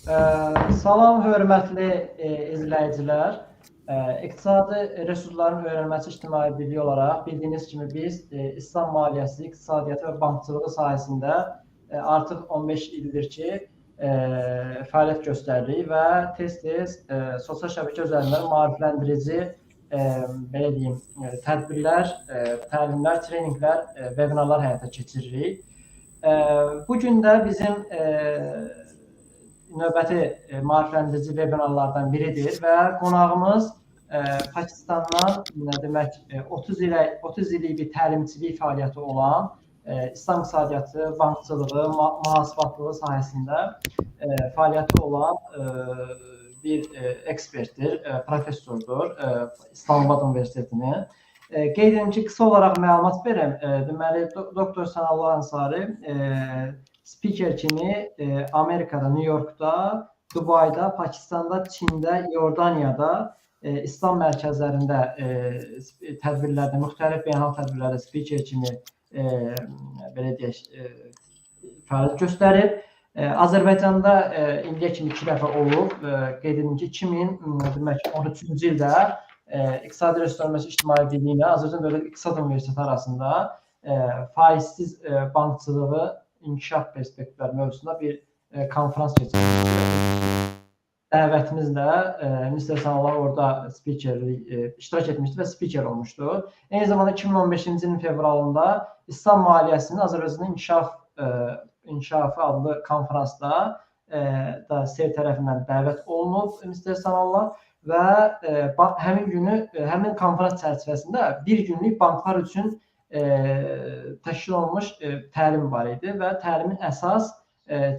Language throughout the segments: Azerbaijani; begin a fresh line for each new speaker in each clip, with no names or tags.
Salam, hörmətli izləyicilər. İqtisadi resursların öyrənməsi ictimai birliyi olaraq bildiyiniz kimi biz İslam maliyyəsi, iqtisadiyyatı və bankçılığı sahəsində artıq 15 ildir ki, fəaliyyət göstəririk və tez-tez sosial şəbəkə üzərindən maarifləndirici belə deyim, tədbirlər, təlimlər, treninqlər, vebinarlar həyata keçiririk. Bugün də bizim növbəti maarifləndirici vebinarlardan biridir və qonağımız Pakistandan demək 30 illik bir təlimçilik fəaliyyəti olan İslam iqtisadiyyatı, bankçılığı, mühasibatlığı sahəsində fəaliyyəti olan bir ekspertdir, professordur İslamabad Universitetinin. Qeyd edim ki, qısa olaraq məlumat verim. Deməli, Doktor Sanaullah Ansari spiker kimi Amerikada, New Yorkda, Dubayda, Pakistanda, Çində, Yordaniyada, İslam mərkəzlərində tədbirlərdə, müxtəlif beynəlxalq tədbirlərdə spiker kimi belə deyək, fəaliyyət göstərib. Azərbaycanda indiyə kimi 2 dəfə olub. Qeyd edim ki, 2013-cü ildə İqtisadi Resurslar İctimai Birliyi ilə Azərbaycan Dövlət İqtisadi Universiteti arasında faizsiz bankçılığı inkişaf perspektivləri mövzusunda bir konferans keçirilmişdir. Dəvətimizlə Mr. Sanaullah orada iştirak etmişdi və spiker olmuşdu. Eyni zamanda 2015-ci ilin fevralında İslam maliyyəsinin Azərbaycanın inkişafı adlı konferansda da SER tərəfindən dəvət olunub Mr. Sanaullah və həmin günü, həmin konferans çərçivəsində bir günlük banklar üçün təşkil olunmuş təlim var idi və təlimin əsas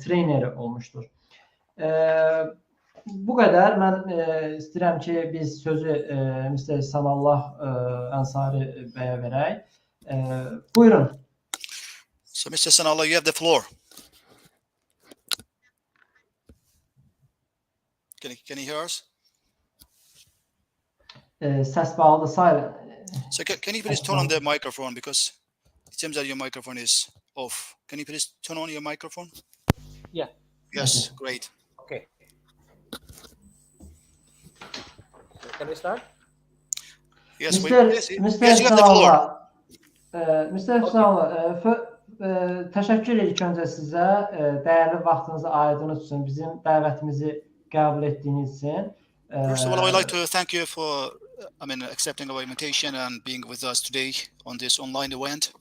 treneri olmuşdur. Bu qədər. Mən istəyirəm ki, biz sözü Mr. Sanaullah Ansari bəyə verək. Buyurun.
So, Mr. Sanaullah, you have the floor. Can you hear us?
Səs bağlıdır, silent.
So can you please turn on the microphone because it seems that your microphone is off. Can you please turn on your microphone?
Yeah.
Yes, great.
Okay. Can we start?
Yes,
Mr. Sanaullah, təşəkkür edirik öncə sizə dəyərli vaxtınızı ayırdığınız üçün, bizim dəvətimizi qəbul etdiyiniz üçün.
First of all, I would like to thank you for accepting our invitation and being with us today on this online event.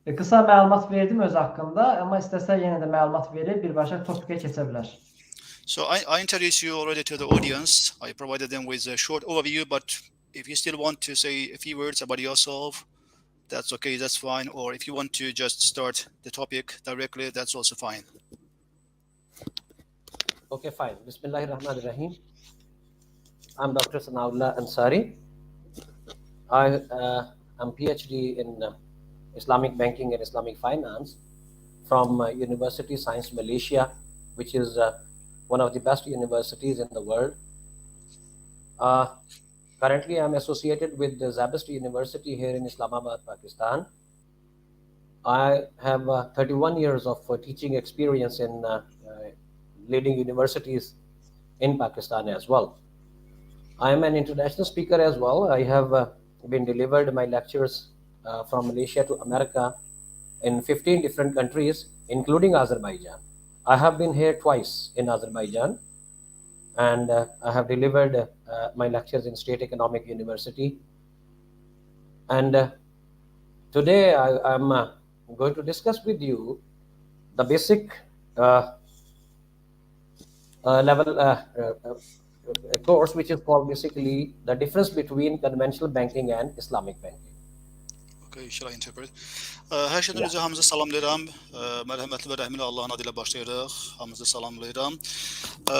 Qısa məlumat verdim öz haqqında, amma istəsə yenə də məlumat verib birbaşa topikə keçə bilər.
So I introduced you already to the audience. I provided them with a short overview, but if you still want to say a few words about yourself, that's okay, that's fine. Or if you want to just start the topic directly, that's also fine.
Okay, fine. Bismillahirrahmanirrahim. I'm Dr. Sanaullah Ansari. I am PhD in Islamic Banking and Islamic Finance from University Science Malaysia, which is one of the best universities in the world. Currently, I'm associated with the Zabist University here in Islamabad, Pakistan. I have 31 years of teaching experience in leading universities in Pakistan as well. I am an international speaker as well. I have been delivered my lectures from Malaysia to America in 15 different countries, including Azerbaijan. I have been here twice in Azerbaijan, and I have delivered my lectures in State Economic University. And today I am going to discuss with you the basic level course, which is called basically the difference between conventional banking and Islamic banking.
Okay, shall I interpret? Hər şeydən öncə hamınızı salamlayıram. Mərhəmətli və rəhmli Allahın adı ilə başlayırıq. Hamınızı salamlayıram.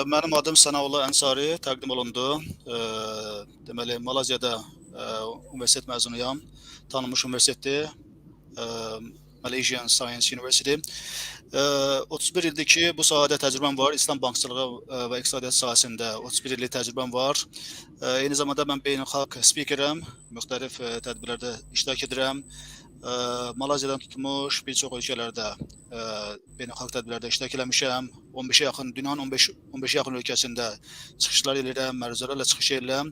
Mənim adım Sanaullah Ansari, təqdim olundu. Deməli, Malayziyada universitet məzunuyam. Tanınmış universitetdir. Malaysian Science University. 31 ildir ki, bu sahədə təcrübəm var. İslam bankçılığı və iqtisadiyyat sahəsində 31 illik təcrübəm var. Eyni zamanda mən beynəlxalq spikerəm. Müxtəlif tədbirlərdə iştirak edirəm. Malayziyadan tutmuş bir çox ölkələrdə beynəlxalq tədbirlərdə iştirak eləmişəm. 15-ə yaxın dünyanın 15-ə yaxın ölkəsində çıxışlar edirəm, məruzələrlə çıxış edirəm.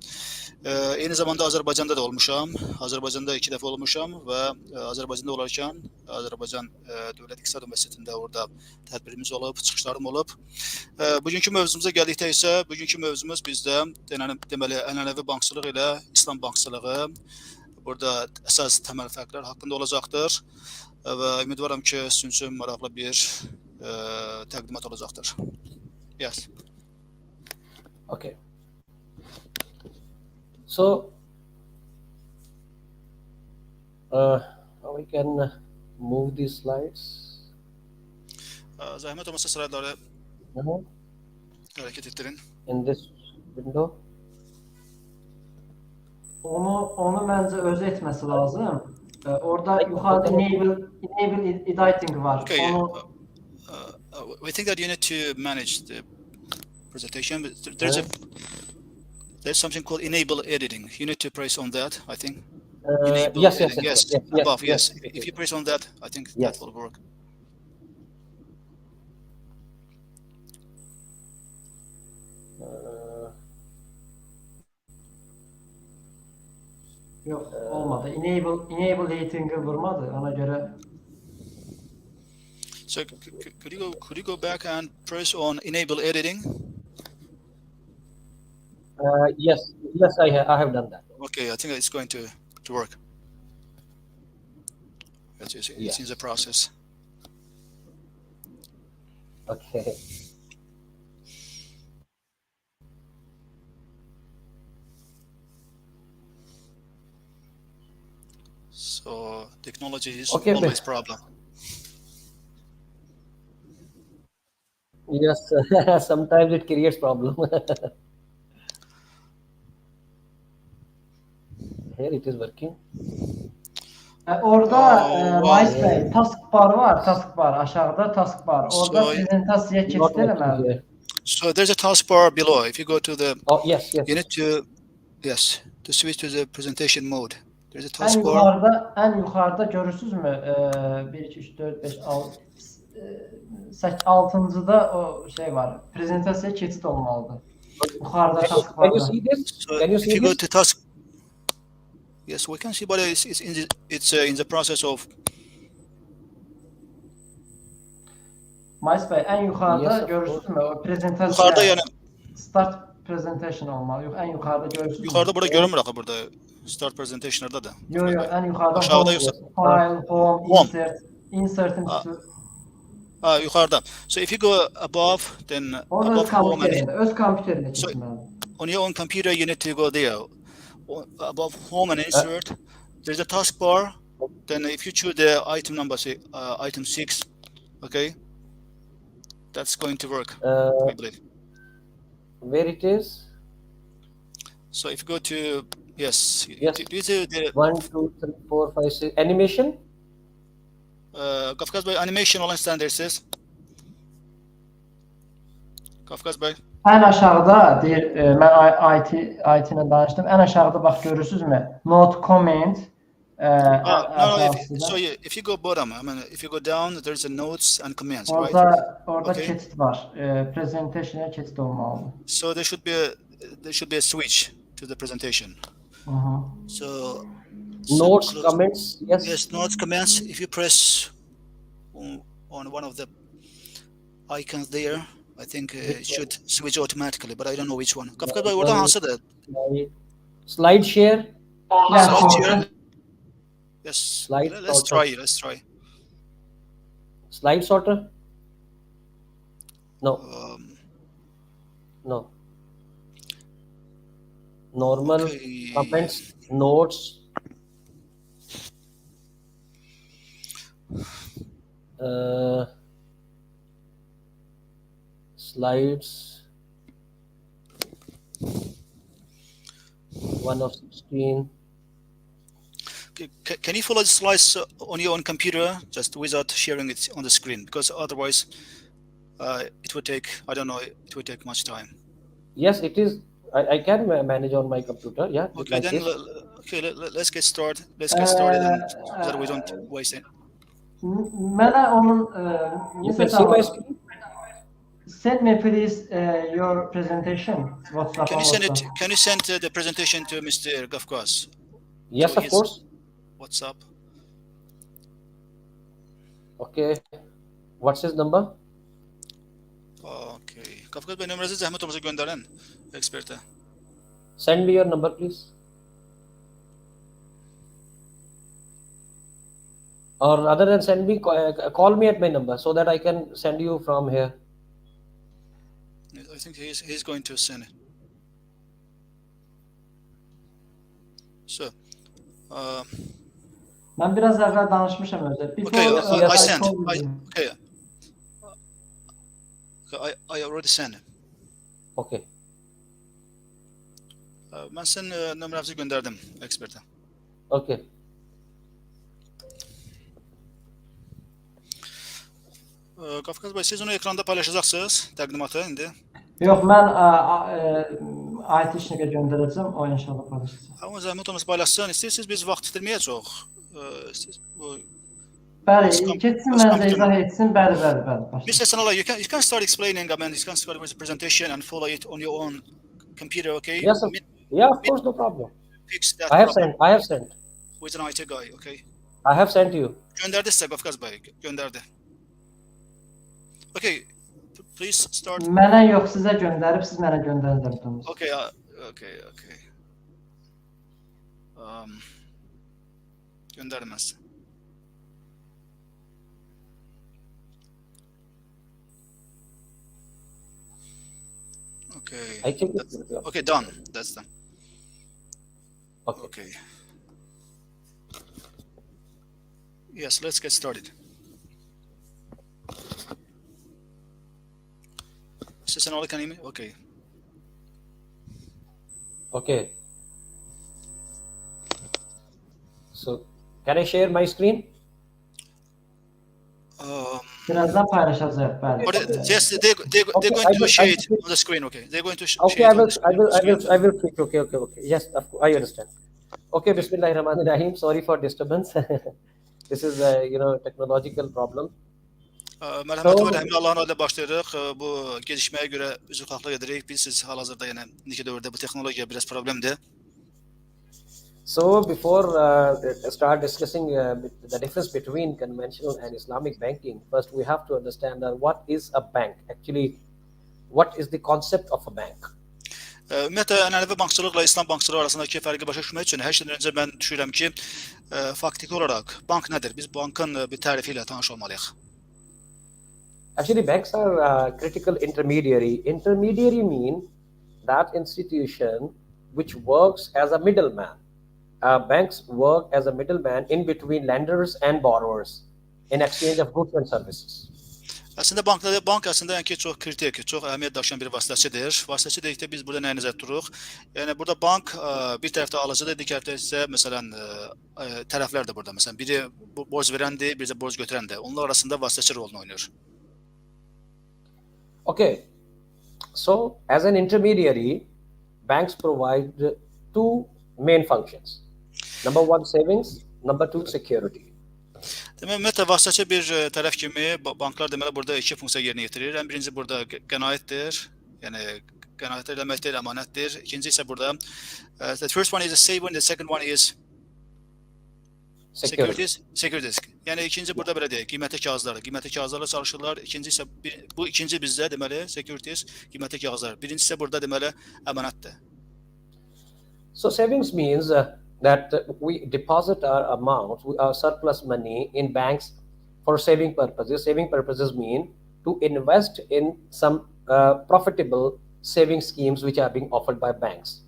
Eyni zamanda Azərbaycanda da olmuşam. Azərbaycanda 2 dəfə olmuşam və Azərbaycanda olarkən Azərbaycan Dövlət İqtisadi Universitetində orada tədbirimiz olub, çıxışlarım olub. Bugünkü mövzumuza gəldikdə isə bugünkü mövzumuz bizdə deməli ənənəvi bankçılıq ilə İslam bankçılığı. Burada əsas təməl fərqlər haqqında olacaqdır və ümidvaram ki, sizin üçün maraqlı bir təqdimat olacaqdır. Yes.
Okay. So, we can move these slides.
Zəhmət olmasa slaytları hərəkət etdirin.
In this window.
Onu məncə özü etməsi lazım. Orada yuxarıda enable editing var.
Okay.
Onu
We think that you need to manage the presentation. There's something called enable editing. You need to press on that, I think. Enable
Yes,
editing.
yes,
Above, yes. If you press on that, I think that will work.
yox, olmadı. Enable editing'i vurmadı. Ona görə
So could you go back and press on enable editing?
Yes, I have done that.
Okay, I think it's going to work. It's in the process.
Okay.
So technology is
Okay,
always a problem.
Yes, sometimes it creates problem. Here it is working.
orada
wow.
MySpace taskbar var, taskbar aşağıda taskbar. Orada
So-
prezentasiyaya keçid
Not working
eləməlidir.
here.
So there's a taskbar below. If you go to the,
Oh, yes.
you need to, yes, to switch to the presentation mode. There's a
Ən
taskbar.
yuxarıda görürsünüzmü? 1 2 3 4 5 6 6-cıda o şey var. Prezentasiyaya keçid olmalıdır. Yuxarıda
Can you
taskbarda.
see this?
So
Can you
if
see
you go
this?
to task, yes, we can see, but it's in the process of.
MySpace ən yuxarıda
Yes, of
görürsünüzmü? O prezentasiya.
Yukarıda yani
Start presentation olmalı. Yox, ən yuxarıda görürsünüzmü?
yukarıda burada görünmür axı burada start presentation'larda da.
Yox, ən yuxarıda
Aşağıda
home,
yoxsa?
file, home,
Home.
insert'in
Ha.
üstü.
Yukarıda. So if you go above, then
Onu öz
above home and
kompüterində
So-
keçməlidir.
on your own computer, you need to go there. Above home and insert, there's a taskbar. Then if you choose the item number, say item 6, okay, that's going to work, I believe.
Where it is?
So if you go to, yes,
Yes.
do you see the
1, 2, 3, 4, 5, 6. Animation?
Kafkas Bey animation olan standardsız. Kafkas Bey.
Ən aşağıda deyir, mən IT ilə danışdım. Ən aşağıda bax görürsünüzmü? Note, comment.
So if you go bottom, I mean, if you go down, there's a notes and commands, right?
Orada
Okay.
keçid var. Presentation'a keçid olmalıdır.
So there should be a switch to the presentation. So
Notes,
close-
comments? Yes.
Yes, notes, commands. If you press on one of the icons there, I think it should switch automatically, but I don't know which one. Kafkas Bey orada hansıdır?
Slide share?
Yeah,
Slide
so-
share. Yes.
Slide
Let's
sorter.
try. Let's try.
Slide sorter? No. No. Normal
Okay.
comments, notes. Slides. 1 of 16.
Can you follow the slides on your own computer just without sharing it on the screen? Because otherwise, it would take, I don't know, it would take much time.
Yes, it is. I can manage on my computer. Yeah.
Okay,
like
then
this.
Okay, let's get started. Let's get started, and so that we don't waste it.
Mənə onun
You can see my screen.
send me please your presentation. WhatsApp.
Can you send it? Can you send the presentation to Mr. Gafkas?
Yes,
So
of
his
course.
WhatsApp.
Okay. What's his number?
Okay. Gafkas Bey nömrənizi zəhmət olmasa göndərin ekspertə.
Send me your number, please. Or rather than send me, call me at my number so that I can send you from here.
I think he's going to send it. So,
Mən biraz əvvəl danışmışam özü.
okay, I sent.
Okay.
I already sent it.
Okay.
Mən sizin nömrənizi göndərdim ekspertə.
Okay.
Qafqaz bəy, siz onu ekranda paylaşacaqsınız təqdimatı indi.
Yox, mən IT işinə göndərəcəm, o inşallah paylaşacaq.
Amma zəhmət olmasa paylaşsın. İstəyirsiniz biz vaxt itirməyəcək.
Bəli, keçsin mənə izah etsin. Bəli.
Mr. Sanaullah, you can start explaining. I mean, you can start with the presentation and follow it on your own computer, okay?
Yes, sir. Yeah, of course, no problem.
Fix that
I have
problem
sent. I have sent.
with an IT guy, okay?
I have sent you.
Göndərdi sizə Qafqaz bəy, göndərdi. Okay, please start.
Mənə yox, sizə göndərib, siz mənə göndərdiniz.
Okay. Göndərdim mən sizə. Okay.
I think
Okay, done. That's done.
Okay.
Okay. Yes, let's get started. Mr. Sanaullah, can you hear me? Okay.
Okay. So, can I share my screen?
Birazdan paylaşacaq, bəli.
But yes, they're going to share it on the screen. Okay, they're going to
Okay,
share
I
it on the screen.
will click. Okay. Yes, of course, I understand. Okay, Bismillahirrahmanirrahim. Sorry for disturbance. This is a technological problem.
Mərhəmət və rəhmət Allahın adıyla başlayırıq. Bu gelişməyə görə üzrxahlıq edirik. Biz siz hal-hazırda yəni indiki dövrdə bu texnologiya biraz problemdir.
So before start discussing the difference between conventional and Islamic banking, first we have to understand that what is a bank. Actually, what is the concept of a bank?
Ümumiyyətlə, Ənənəvi bankçılıqla İslam bankçılığı arasındakı fərqi başa düşmək üçün hər şeydən öncə mən düşünürəm ki, faktiki olaraq bank nədir? Biz bankın bir tərifi ilə tanış olmalıyıq.
Actually, banks are a critical intermediary. Intermediary mean that institution which works as a middleman. Banks work as a middleman in between lenders and borrowers in exchange of goods and services.
Əslində bank əslində yəni ki, çox kritik, çox əhəmiyyət daşıyan bir vasitəçidir. Vasitəçi dedikdə biz burada nəyə nəzərdə tuturuq? Yəni burada bank bir tərəfdə alıcıdır, digər tərəfdə isə məsələn tərəflərdir burada. Məsələn biri borc verəndir, biri də borc götürəndir. Onlar arasında vasitəçi rolunu oynayır.
Okay. So as an intermediary, banks provide two main functions. Number one, savings. Number two, security.
Demək, ümumiyyətlə, vasitəçi bir tərəf kimi banklar deməli burada iki funksiya yerinə yetirir. Ən birinci burada qənaətdir, yəni qənaət eləməkdir, əmanətdir. İkinci isə burada, the first one is a saving, the second one is securities. Yəni ikinci burada belə deyək, qiymətli kağızlar. Qiymətli kağızlarla çalışırlar. İkinci isə bu ikinci bizdə deməli securities, qiymətli kağızlar. Birinci isə burada deməli əmanətdir.
So savings means that we deposit our amount, our surplus money in banks for saving purposes. Saving purposes mean to invest in some profitable saving schemes which are being offered by banks.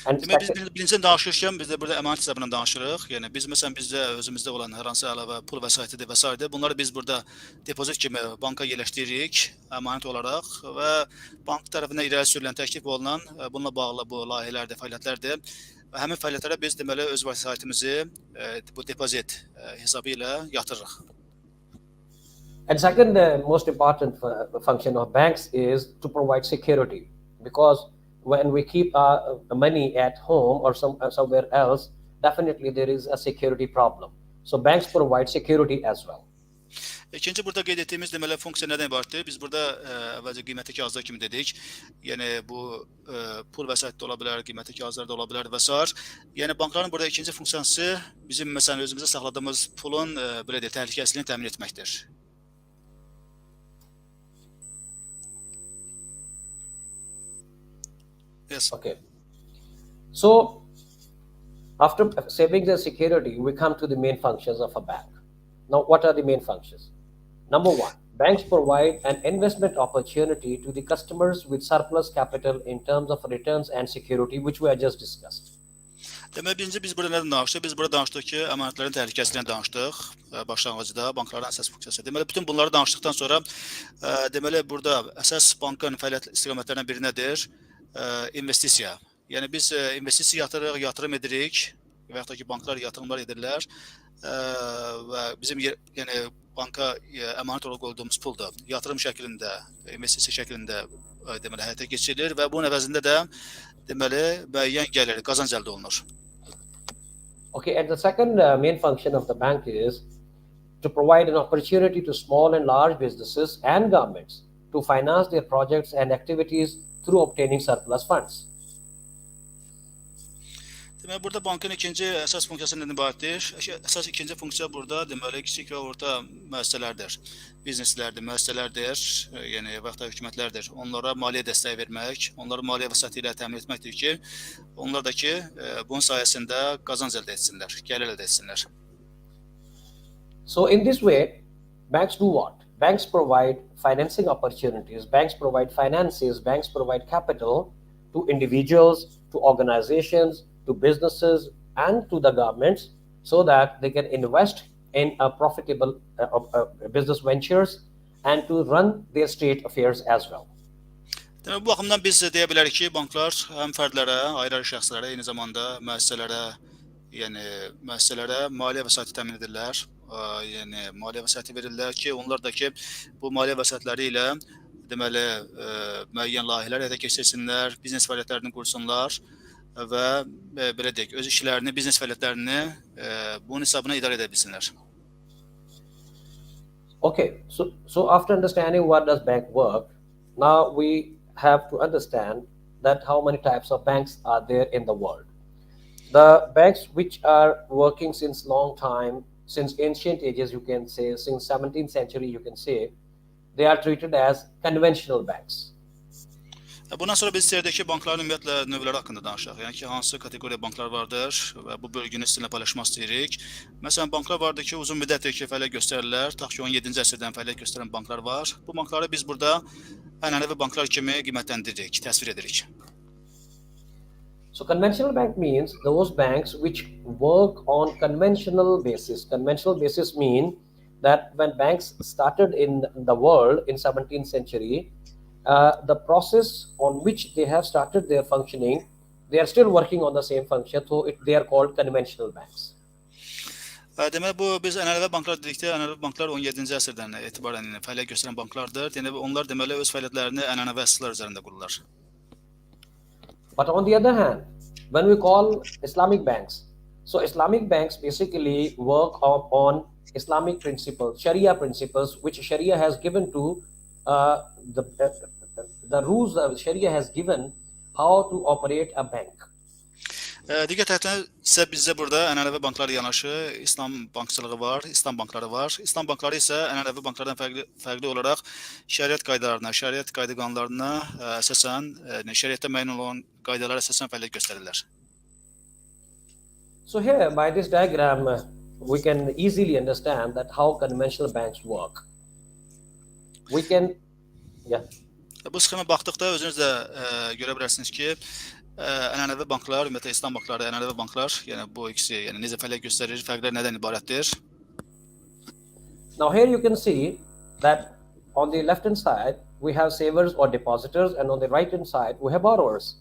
And
demək, biz birinciden danışırkən biz də burada əmanət hesabından danışırıq. Yəni biz məsələn bizdə özümüzdə olan hər hansı əlavə pul vəsaitidir və s. Bunları biz burada depozit kimi banka yerləşdiririk əmanət olaraq və bank tərəfindən irəli sürülən təklif olunan bununla bağlı bu layihələrdir, fəaliyyətlərdir. Və həmin fəaliyyətlərə biz deməli öz vəsaitimizi bu depozit hesabı ilə yatırırıq.
And second most important function of banks is to provide security, because when we keep our money at home or somewhere else, definitely there is a security problem. So banks provide security as well.
İkinci burada qeyd etdiyimiz deməli funksiya nədən ibarətdir? Biz burada əvvəlcə qiymətli kağızlar kimi dedik. Yəni bu pul vəsaiti də ola bilər, qiymətli kağızlar da ola bilər və s. Yəni bankların burada ikinci funksiyası bizim məsələn özümüzdə saxladığımız pulun belə deyək təhlükəsizliyini təmin etməkdir. Yes.
Okay. So after savings and security, we come to the main functions of a bank. Now, what are the main functions? Number one, banks provide an investment opportunity to the customers with surplus capital in terms of returns and security, which we have just discussed.
Deməli, birinci biz burada nədən danışdıq? Biz burada danışdıq ki, əmanətlərin təhlükəsizliyindən danışdıq. Başlanğıcda bankların əsas funksiyası. Deməli, bütün bunları danışdıqdan sonra deməli burada əsas bankın fəaliyyət istiqamətlərindən biri nədir? İnvestisiya. Yəni biz investisiya yatırırıq, yatırım edirik və yaxud da ki, banklar yatırımlar edirlər və bizim yəni banka əmanət olaraq qoyduğumuz pul da yatırım şəklində, investisiya şəklində deməli həyata keçirilir və bunun əvəzində də deməli müəyyən gəlir, qazanc əldə olunur.
Okay, and the second main function of the bank is to provide an opportunity to small and large businesses and governments to finance their projects and activities through obtaining surplus funds.
Deməli, burada bankın ikinci əsas funksiyası nədən ibarətdir? Əsas ikinci funksiya burada deməli kiçik və orta müəssisələrdir, bizneslərdir, müəssisələrdir, yəni və yaxud da hökumətlərdir. Onlara maliyyə dəstəyi vermək, onları maliyyə vəsaiti ilə təmin etməkdir ki, onlar da ki, bunun sayəsində qazanc əldə etsinlər, gəlir əldə etsinlər.
So in this way, banks do what? Banks provide financing opportunities, banks provide finances, banks provide capital to individuals, to organizations, to businesses and to the governments so that they can invest in a profitable business ventures and to run their state affairs as well.
Deməli, bu baxımdan biz deyə bilərik ki, banklar həm fərdlərə, ayrı-ayrı şəxslərə, eyni zamanda müəssisələrə maliyyə vəsaiti təmin edirlər. Yəni maliyyə vəsaiti verirlər ki, onlar da ki, bu maliyyə vəsaitləri ilə deməli müəyyən layihələr həyata keçirsinlər, biznes fəaliyyətlərini qursunlar və belə deyək, öz işlərini, biznes fəaliyyətlərini bunun hesabına idarə edə bilsinlər.
Okay, so after understanding what does bank work, now we have to understand that how many types of banks are there in the world. The banks which are working since long time, since ancient ages, you can say, since 17th century, you can say, they are treated as conventional banks.
Bundan sonra biz istəyirdik ki, bankların ümumiyyətlə növləri haqqında danışaq. Yəni ki, hansı kateqoriya banklar vardır və bu bölgünü sizinlə paylaşmaq istəyirik. Məsələn, banklar vardır ki, uzun müddətdir ki, fəaliyyət göstərirlər. Ta ki, 17-ci əsrdən fəaliyyət göstərən banklar var. Bu bankları biz burada ənənəvi banklar kimi qiymətləndiririk, təsvir edirik.
So conventional bank means those banks which work on conventional basis. Conventional basis mean that when banks started in the world in 17th century, the process on which they have started their functioning, they are still working on the same function, so they are called conventional banks.
Deməli, bu biz ənənəvi banklar dedikdə, ənənəvi banklar 17-ci əsrdən etibarən fəaliyyət göstərən banklardır. Yəni onlar deməli öz fəaliyyətlərini ənənəvi əsaslar üzərində qururlar.
But on the other hand, when we call Islamic banks, so Islamic banks basically work on Islamic principles, Sharia principles, which Sharia has given to the rules that Sharia has given how to operate a bank.
Digər tərəfdən isə bizdə burada ənənəvi banklar yanaşı İslam bankçılığı var, İslam bankları var. İslam bankları isə ənənəvi banklardan fərqli olaraq şəriət qaydalarına, şəriət qayda qanunlarına əsasən, şəriətdə müəyyən olan qaydalara əsasən fəaliyyət göstərirlər.
So here by this diagram we can easily understand that how conventional banks work. We can
Bu sxemə baxdıqda özünüz də görə bilərsiniz ki, ənənəvi banklar, ümumiyyətlə İslam bankları, ənənəvi banklar, yəni bu ikisi, yəni necə fəaliyyət göstərir, fərqlər nədən ibarətdir?
Now here you can see that on the left hand side we have savers or depositors and on the right hand side we have borrowers.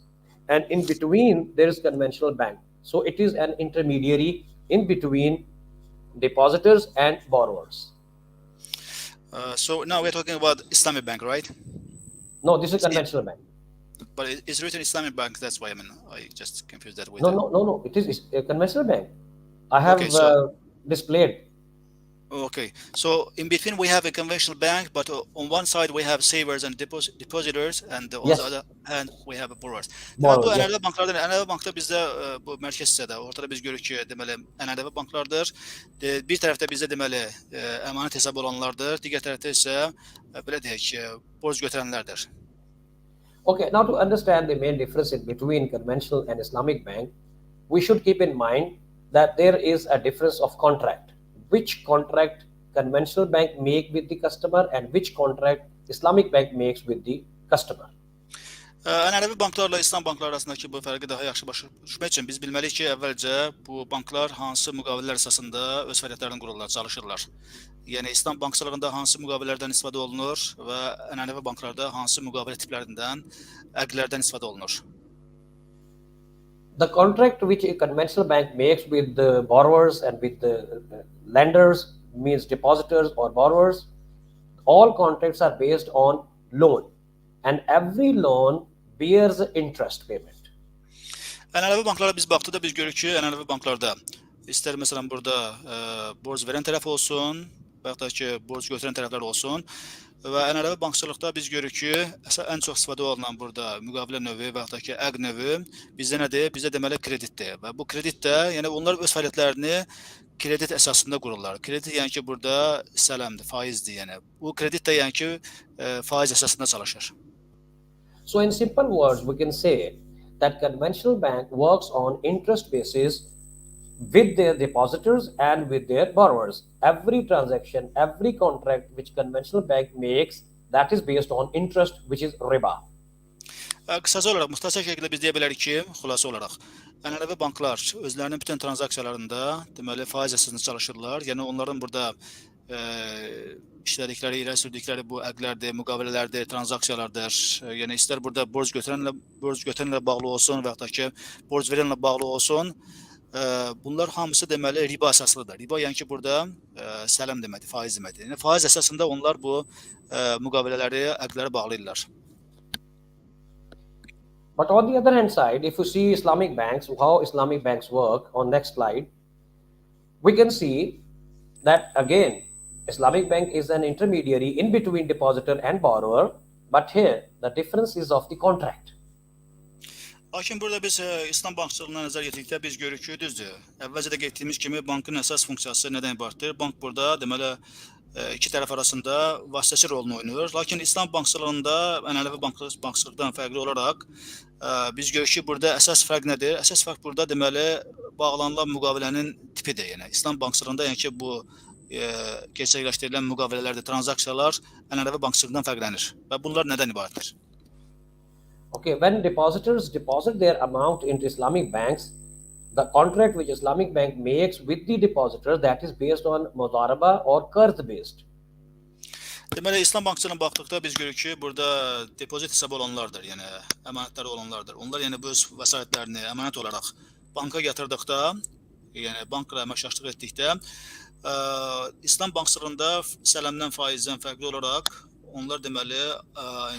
And in between there is conventional bank. So it is an intermediary in between depositors and borrowers.
So now we're talking about Islamic bank, right?
No, this is conventional bank.
But it's written Islamic bank. That's why I just confused that with.
No. It is a conventional bank. I have
Okay, so
displayed.
Okay, so in between we have a conventional bank, but on one side we have savers and depositors, and on
Yes.
the other hand we have borrowers.
Borrower,
Bu
yes.
ənənəvi banklardan, ənənəvi bankda bizdə bu mərkəz hissədə, ortada biz görürük ki, deməli ənənəvi banklardır. Bir tərəfdə bizdə deməli əmanət hesabı olanlardır, digər tərəfdə isə belə deyək ki, borc götürənlərdir.
Okay, now to understand the main difference in between conventional and Islamic bank, we should keep in mind that there is a difference of contract. Which contract conventional bank make with the customer and which contract Islamic bank makes with the customer.
Ənənəvi banklarla İslam bankları arasındakı bu fərqi daha yaxşı başa düşmək üçün biz bilməliyik ki, əvvəlcə bu banklar hansı müqavilələr əsasında öz fəaliyyətlərini qururlar, çalışırlar. Yəni İslam bankçılığında hansı müqavilələrdən istifadə olunur və ənənəvi banklarda hansı müqavilə tiplərindən, əqdlərdən istifadə olunur.
The contract which a conventional bank makes with the borrowers and with the lenders, means depositors or borrowers, all contracts are based on loan, and every loan bears interest payment.
Ənənəvi banklara biz baxdıqda biz görürük ki, ənənəvi banklarda istər məsələn burada borc verən tərəf olsun, və yaxud da ki, borc götürən tərəflər olsun. Və ənənəvi bankçılıqda biz görürük ki, ən çox istifadə olunan burada müqavilə növü və yaxud da ki, əqd növü bizdə nədir? Bizdə deməli kreditdir. Və bu kredit də, yəni onlar öz fəaliyyətlərini kredit əsasında qururlar. Kredit yəni ki, burada sələmdir, faizdir yəni. Bu kredit də yəni ki, faiz əsasında çalışır.
So in simple words, we can say that conventional bank works on interest basis with their depositors and with their borrowers. Every transaction, every contract which conventional bank makes, that is based on interest, which is riba.
Qısaca olaraq, müxtəsər şəkildə biz deyə bilərik ki, xülasə olaraq, ənənəvi banklar özlərinin bütün transaksiyalarında deməli faiz əsasında çalışırlar. Yəni onların burada işlədikləri, irəli sürdükləri bu əqdlərdir, müqavilələrdir, transaksiyalardır. Yəni istər burada borc götürənlə bağlı olsun və yaxud da ki, borc verənlə bağlı olsun. Bunlar hamısı deməli riba əsaslıdır. Riba yəni ki, burada sələm deməkdir, faiz deməkdir. Yəni faiz əsasında onlar bu müqavilələri, əqdləri bağlayırlar.
But on the other hand side, if you see Islamic banks, how Islamic banks work, on next slide, we can see that again, Islamic bank is an intermediary in between depositor and borrower, but here the difference is of the contract.
Lakin burada biz İslam bankçılığına nəzər yetirdikdə biz görürük ki, düzdür. Əvvəlcə də qeyd etdiyimiz kimi bankın əsas funksiyası nədən ibarətdir? Bank burada deməli iki tərəf arasında vasitəçi rolunu oynayır. Lakin İslam bankçılığında ənənəvi bankçılıqdan fərqli olaraq biz görürük ki, burada əsas fərq nədir? Əsas fərq burada deməli bağlanılan müqavilənin tipidir. Yəni İslam bankçılığında yəni ki, bu gerçəkləşdirilən müqavilələrdir, transaksiyalar ənənəvi bankçılıqdan fərqlənir. Və bunlar nədən ibarətdir?
Okay, when depositors deposit their amount into Islamic banks, the contract which Islamic bank makes with the depositor, that is based on mudaraba or qard based.
Deməli İslam bankçılığına baxdıqda biz görürük ki, burada depozit hesabı olanlardır, yəni əmanətləri olanlardır. Onlar yəni öz vəsaitlərini əmanət olaraq banka yatırdıqda, yəni bankla əməkdaşlıq etdikdə, İslam bankçılığında sələmdən, faizdən fərqli olaraq onlar deməli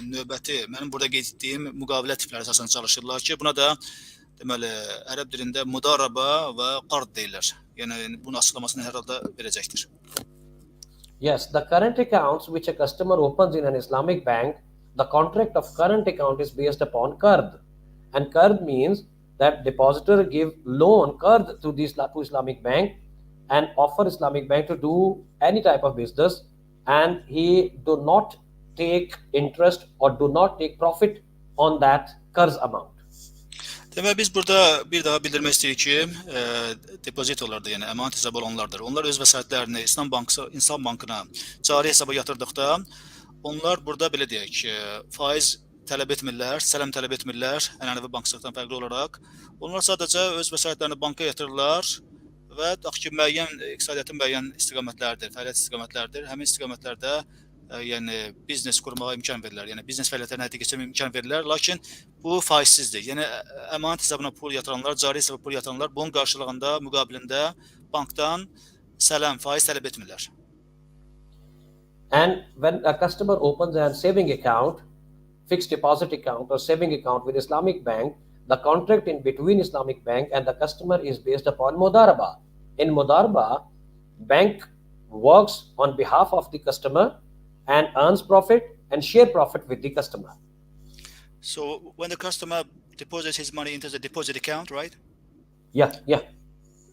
növbəti, mənim burada qeyd etdiyim müqavilə tipləri əsasında çalışırlar ki, buna da deməli ərəb dilində mudaraba və qard deyirlər. Yəni bunun açıqlamasını hər halda verəcəkdir.
Yes, the current accounts which a customer opens in an Islamic bank, the contract of current account is based upon qard. And qard means that depositor give loan qard to Islamic bank and offer Islamic bank to do any type of business, and he do not take interest or do not take profit on that qard amount.
Deməli biz burada bir daha bildirmək istəyirik ki, depozitorlardır, yəni əmanət hesabı olanlardır. Onlar öz vəsaitlərini İslam bankına cari hesaba yatırdıqda, onlar burada belə deyək, faiz tələb etmirlər, sələm tələb etmirlər, ənənəvi bankçılıqdan fərqli olaraq. Onlar sadəcə öz vəsaitlərini banka yatırırlar və tutaq ki, iqtisadiyyatın müəyyən istiqamətlərdir, fəaliyyət istiqamətlərdir. Həmin istiqamətlərdə yəni biznes qurmağa imkan verirlər, yəni biznes fəaliyyətlərinə həyata keçirməyə imkan verirlər, lakin bu faizsizdir. Yəni əmanət hesabına pul yatıranlar, cari hesaba pul yatıranlar bunun qarşılığında, müqabilində bankdan sələm, faiz tələb etmirlər.
And when a customer opens a saving account, fixed deposit account or saving account with Islamic bank, the contract in between Islamic bank and the customer is based upon mudaraba. In mudaraba, bank works on behalf of the customer and earns profit and share profit with the customer.
So when the customer deposits his money into the deposit account, right?
Yeah.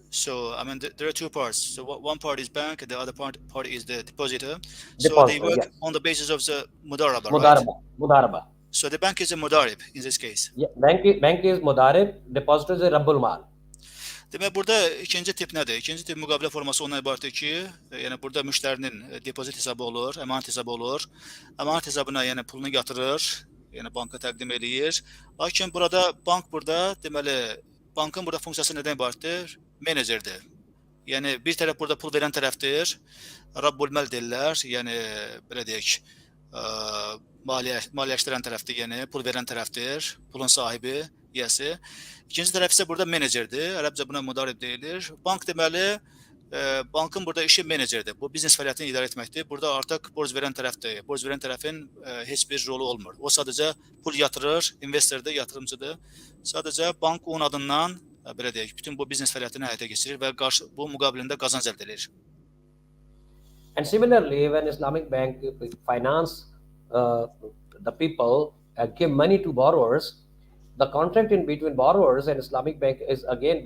So I mean, there are two parts. So one part is bank, and the other part is the depositor. So they work on the basis of the mudaraba, right?
Mudaraba.
So the bank is a mudarib in this case.
Yeah, bank is mudarib, depositor is a rabbul mal.
Demək burada ikinci tip nədir? İkinci tip müqavilə forması ondan ibarətdir ki, yəni burada müştərinin depozit hesabı olur, əmanət hesabı olur. Əmanət hesabına yəni pulunu yatırır, yəni banka təqdim eləyir. Lakin bank burada deməli bankın burada funksiyası nədən ibarətdir? Menecerdir. Yəni bir tərəf burada pul verən tərəfdir. Rabbul mal deyirlər. Yəni belə deyək, maliyyələşdirən tərəfdir, yəni pul verən tərəfdir, pulun sahibi, yiyəsi. İkinci tərəf isə burada menecerdir. Ərəbcə buna mudarib deyilir. Bank deməli bankın burada işi menecerdir. Bu biznes fəaliyyətini idarə etməkdir. Burada artıq borc verən tərəfdir. Borc verən tərəfin heç bir rolu olmur. O sadəcə pul yatırır, investordur, yatırımcıdır. Sadəcə bank onun adından belə deyək, bütün bu biznes fəaliyyətini həyata keçirir və bu müqabilində qazanc əldə edir.
And similarly, when Islamic bank finance the people give money to borrowers, the contract in between borrowers and Islamic bank is again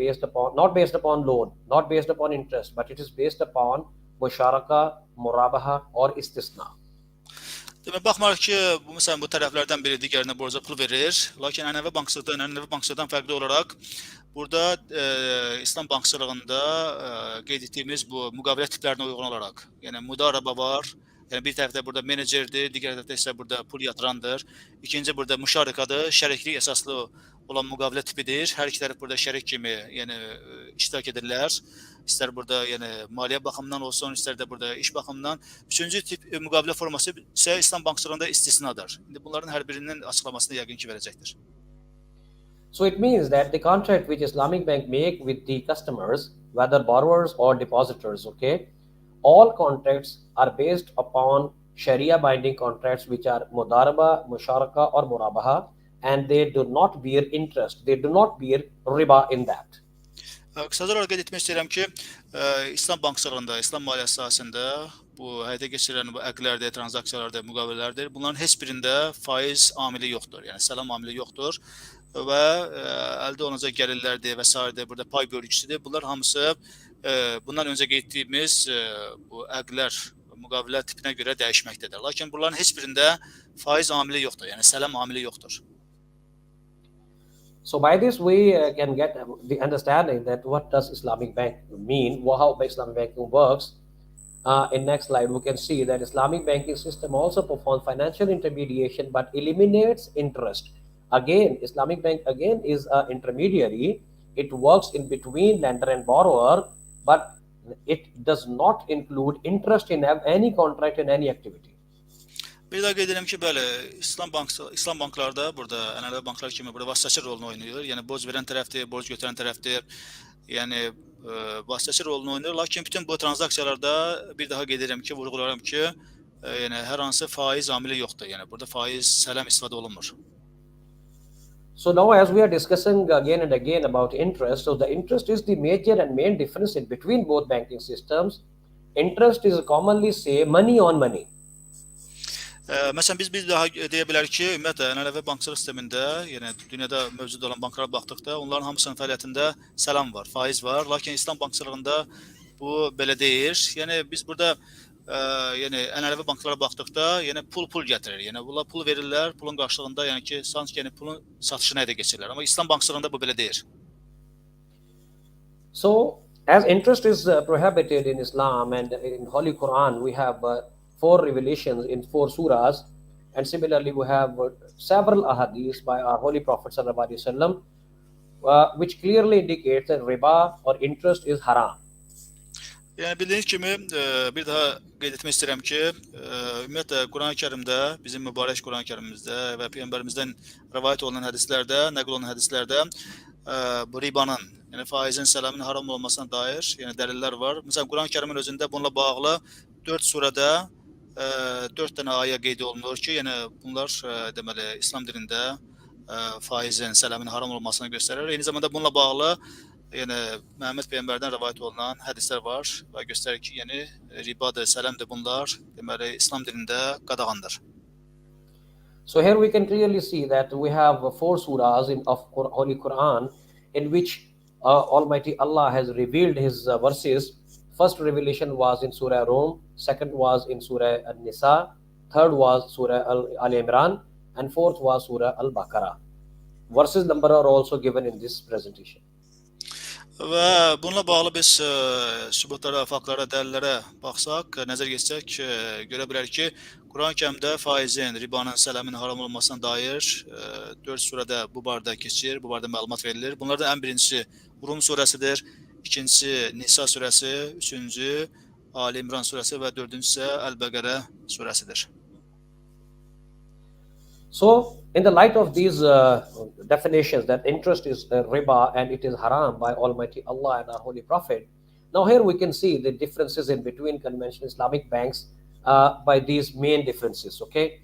not based upon loan, not based upon interest, but it is based upon musharaka, murabaha or istisna.
Demək, baxmayaraq ki, məsələn, bu tərəflərdən biri digərinə borca pul verir, lakin Ənənəvi bankçılıqdan fərqli olaraq burada İslam bankçılığında qeyd etdiyimiz bu müqavilə tiplərinə uyğun olaraq, yəni mudaraba var, yəni bir tərəfdə burada menecerdir, digər tərəfdə isə burada pul yatırandır. İkinci burada müşarikadır, şəriklik əsaslı olan müqavilə tipidir. Hər iki tərəf burada şərik kimi, yəni iştirak edirlər. İstər burada yəni maliyyə baxımından olsun, istər də burada iş baxımından. Üçüncü tip müqavilə forması isə İslam bankçılığında istisnadır. İndi bunların hər birinin açıqlamasını yəqin ki verəcəkdir.
So it means that the contract which Islamic bank make with the customers, whether borrowers or depositors, okay, all contracts are based upon Sharia binding contracts which are mudaraba, musharaka or murabaha, and they do not bear interest. They do not bear riba in that.
Qısaca olaraq qeyd etmək istəyirəm ki, İslam bankçılığında, İslam maliyyə sahəsində bu həyata keçirilən bu əqdlərdir, tranzaksiyalardır, müqavilələrdir. Bunların heç birində faiz amili yoxdur, yəni salam amili yoxdur və əldə olunacaq gəlirlərdir və s. burada pay bölgüsüdür. Bunlar hamısı bundan öncə qeyd etdiyimiz bu əqdlər, müqavilə tipinə görə dəyişməkdədir. Lakin bunların heç birində faiz amili yoxdur, yəni salam amili yoxdur.
So by this we can get the understanding that what does Islamic bank mean, how Islamic banking works. In next slide we can see that Islamic banking system also performs financial intermediation but eliminates interest. Again, Islamic bank again is an intermediary. It works in between lender and borrower, but it does not include interest in any contract in any activity.
Bir daha qeyd edirəm ki, bəli, İslam banklarda burada ənənəvi banklar kimi burada vasitəçi rolunu oynayır. Yəni borc verən tərəfdir, borc götürən tərəfdir. Yəni vasitəçi rolunu oynayır. Lakin bütün bu tranzaksiyalarda bir daha qeyd edirəm ki, vurğularam ki, yəni hər hansı faiz amili yoxdur. Yəni burada faiz salam istifadə olunmur.
So now as we are discussing again and again about interest, so the interest is the major and main difference in between both banking systems. Interest is commonly say money on money.
Məsələn, biz bir daha deyə bilərik ki, ümumiyyətlə, ənənəvi bankçılıq sistemində, yəni dünyada mövcud olan banklara baxdıqda, onların hamısının fəaliyyətində salam var, faiz var. Lakin İslam bankçılığında bu belə deyil. Yəni biz burada yəni ənənəvi banklara baxdıqda, yəni pul gətirir. Yəni bunlar pul verirlər, pulun qarşılığında, yəni ki, sanki yəni pulun satışına edə keçirlər. Amma İslam bankçılığında bu belə deyil.
So as interest is prohibited in Islam and in Holy Quran we have 4 revelations in 4 surahs, and similarly we have several ahadiths by our Holy Prophet sallallahu alaihi wasallam which clearly indicates that riba or interest is haram.
Yəni bildiyiniz kimi bir daha qeyd etmək istəyirəm ki, ümumiyyətlə Quran-Kərimdə, bizim mübarək Quran-Kərimimizdə və Peyğəmbərimizdən rivayet olunan hədislərdə, nəql olunan hədislərdə bu ribanın, yəni faizin, salamın haram olmasına dair yəni dəlillər var. Məsələn, Quran-Kərimin özündə bununla bağlı 4 surədə 4 dənə ayə qeyd olunur ki, yəni bunlar deməli İslam dilində faizin, sələmin haram olmasını göstərir. Eyni zamanda bununla bağlı yəni Məhəmməd peyğəmbərdən rivayet olunan hədislər var və göstərir ki, yəni ribadır, sələmdir bunlar deməli İslam dilində qadağandır.
So here we can clearly see that we have 4 surahs of Holy Quran in which Almighty Allah has revealed His verses. First revelation was in Surah Rum, second was in Surah An-Nisa, third was Surah Al-Imran, and fourth was Surah Al-Baqarah. Verses number are also given in this presentation.
Və bununla bağlı biz sübutlara, faktlara, dəlillərə baxsaq, nəzər yetsək, görə bilərik ki, Quran-Kərimdə faizin, ribanın, sələmin haram olmasına dair 4 surədə bu barədə keçir, bu barədə məlumat verilir. Bunlardan ən birincisi Rum surəsidir, ikincisi Nisa surəsi, üçüncü Ali İmran surəsi və dördüncüsü Əl-Bəqərə surəsidir.
So, in the light of these definitions that interest is riba and it is haram by Almighty Allah and our Holy Prophet, now here we can see the differences in between conventional Islamic banks by these main differences, okay?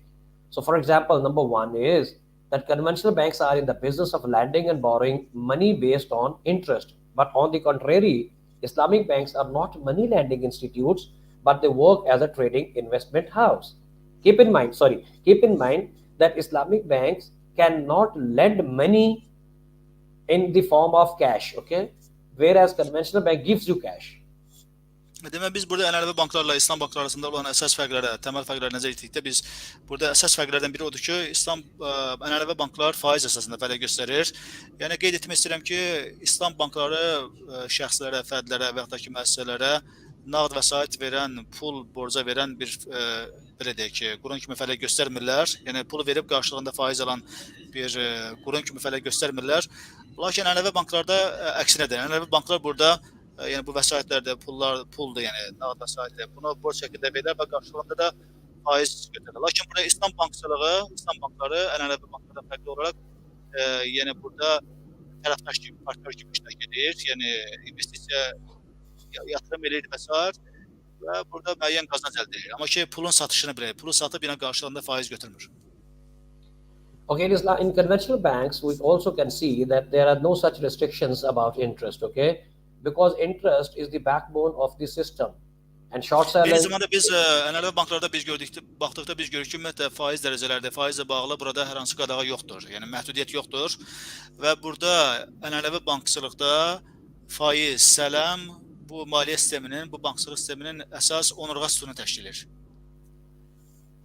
So, for example, number one is that conventional banks are in the business of lending and borrowing money based on interest. But on the contrary, Islamic banks are not money lending institutes, but they work as a trading investment house. Keep in mind that Islamic banks cannot lend money in the form of cash, okay? Whereas conventional bank gives you cash.
Demək biz burada ənənəvi banklarla İslam bankları arasında olan əsas fərqlərə, təməl fərqlərə nəzər etdikdə biz burada əsas fərqlərdən biri odur ki, ənənəvi banklar faiz əsasında fəaliyyət göstərir. Yəni qeyd etmək istəyirəm ki, İslam bankları şəxslərə, fərdlərə və ya da ki, müəssisələrə nağd vəsait verən, pul borca verən bir belə deyək ki, qurun kimi fəaliyyət göstərmirlər. Yəni pul verib qarşılığında faiz alan bir qurun kimi fəaliyyət göstərmirlər. Lakin ənənəvi banklarda əksinədir. Ənənəvi banklar burada yəni bu vəsaitlərdə puldur, yəni nağd vəsaitdir. Bunu borc şəklində verirlər və qarşılığında da faiz götürürlər. Lakin burada İslam bankçılığı, İslam bankları ənənəvi banklardan fərqli olaraq yəni burada tərəfdaş kimi, partnyor kimi iştirak edir. Yəni investisiya yatırım edir və s. və burada müəyyən qazanc əldə edir. Amma ki pulun satışını bilir. Pulu satıb yenə qarşılığında faiz götürmür.
Okay, in conventional banks, we also can see that there are no such restrictions about interest, okay? Because interest is the backbone of the system. And short selling...
Eyni zamanda biz ənənəvi banklarda baxdıqda biz görürük ki, ümumiyyətlə faiz dərəcələrdə, faizlə bağlı burada hər hansı qadağa yoxdur. Yəni məhdudiyyət yoxdur. Və burada ənənəvi bankçılıqda faiz, sələm bu maliyyə sisteminin, bu bankçılıq sisteminin əsas onurğa sütunu təşkil edir.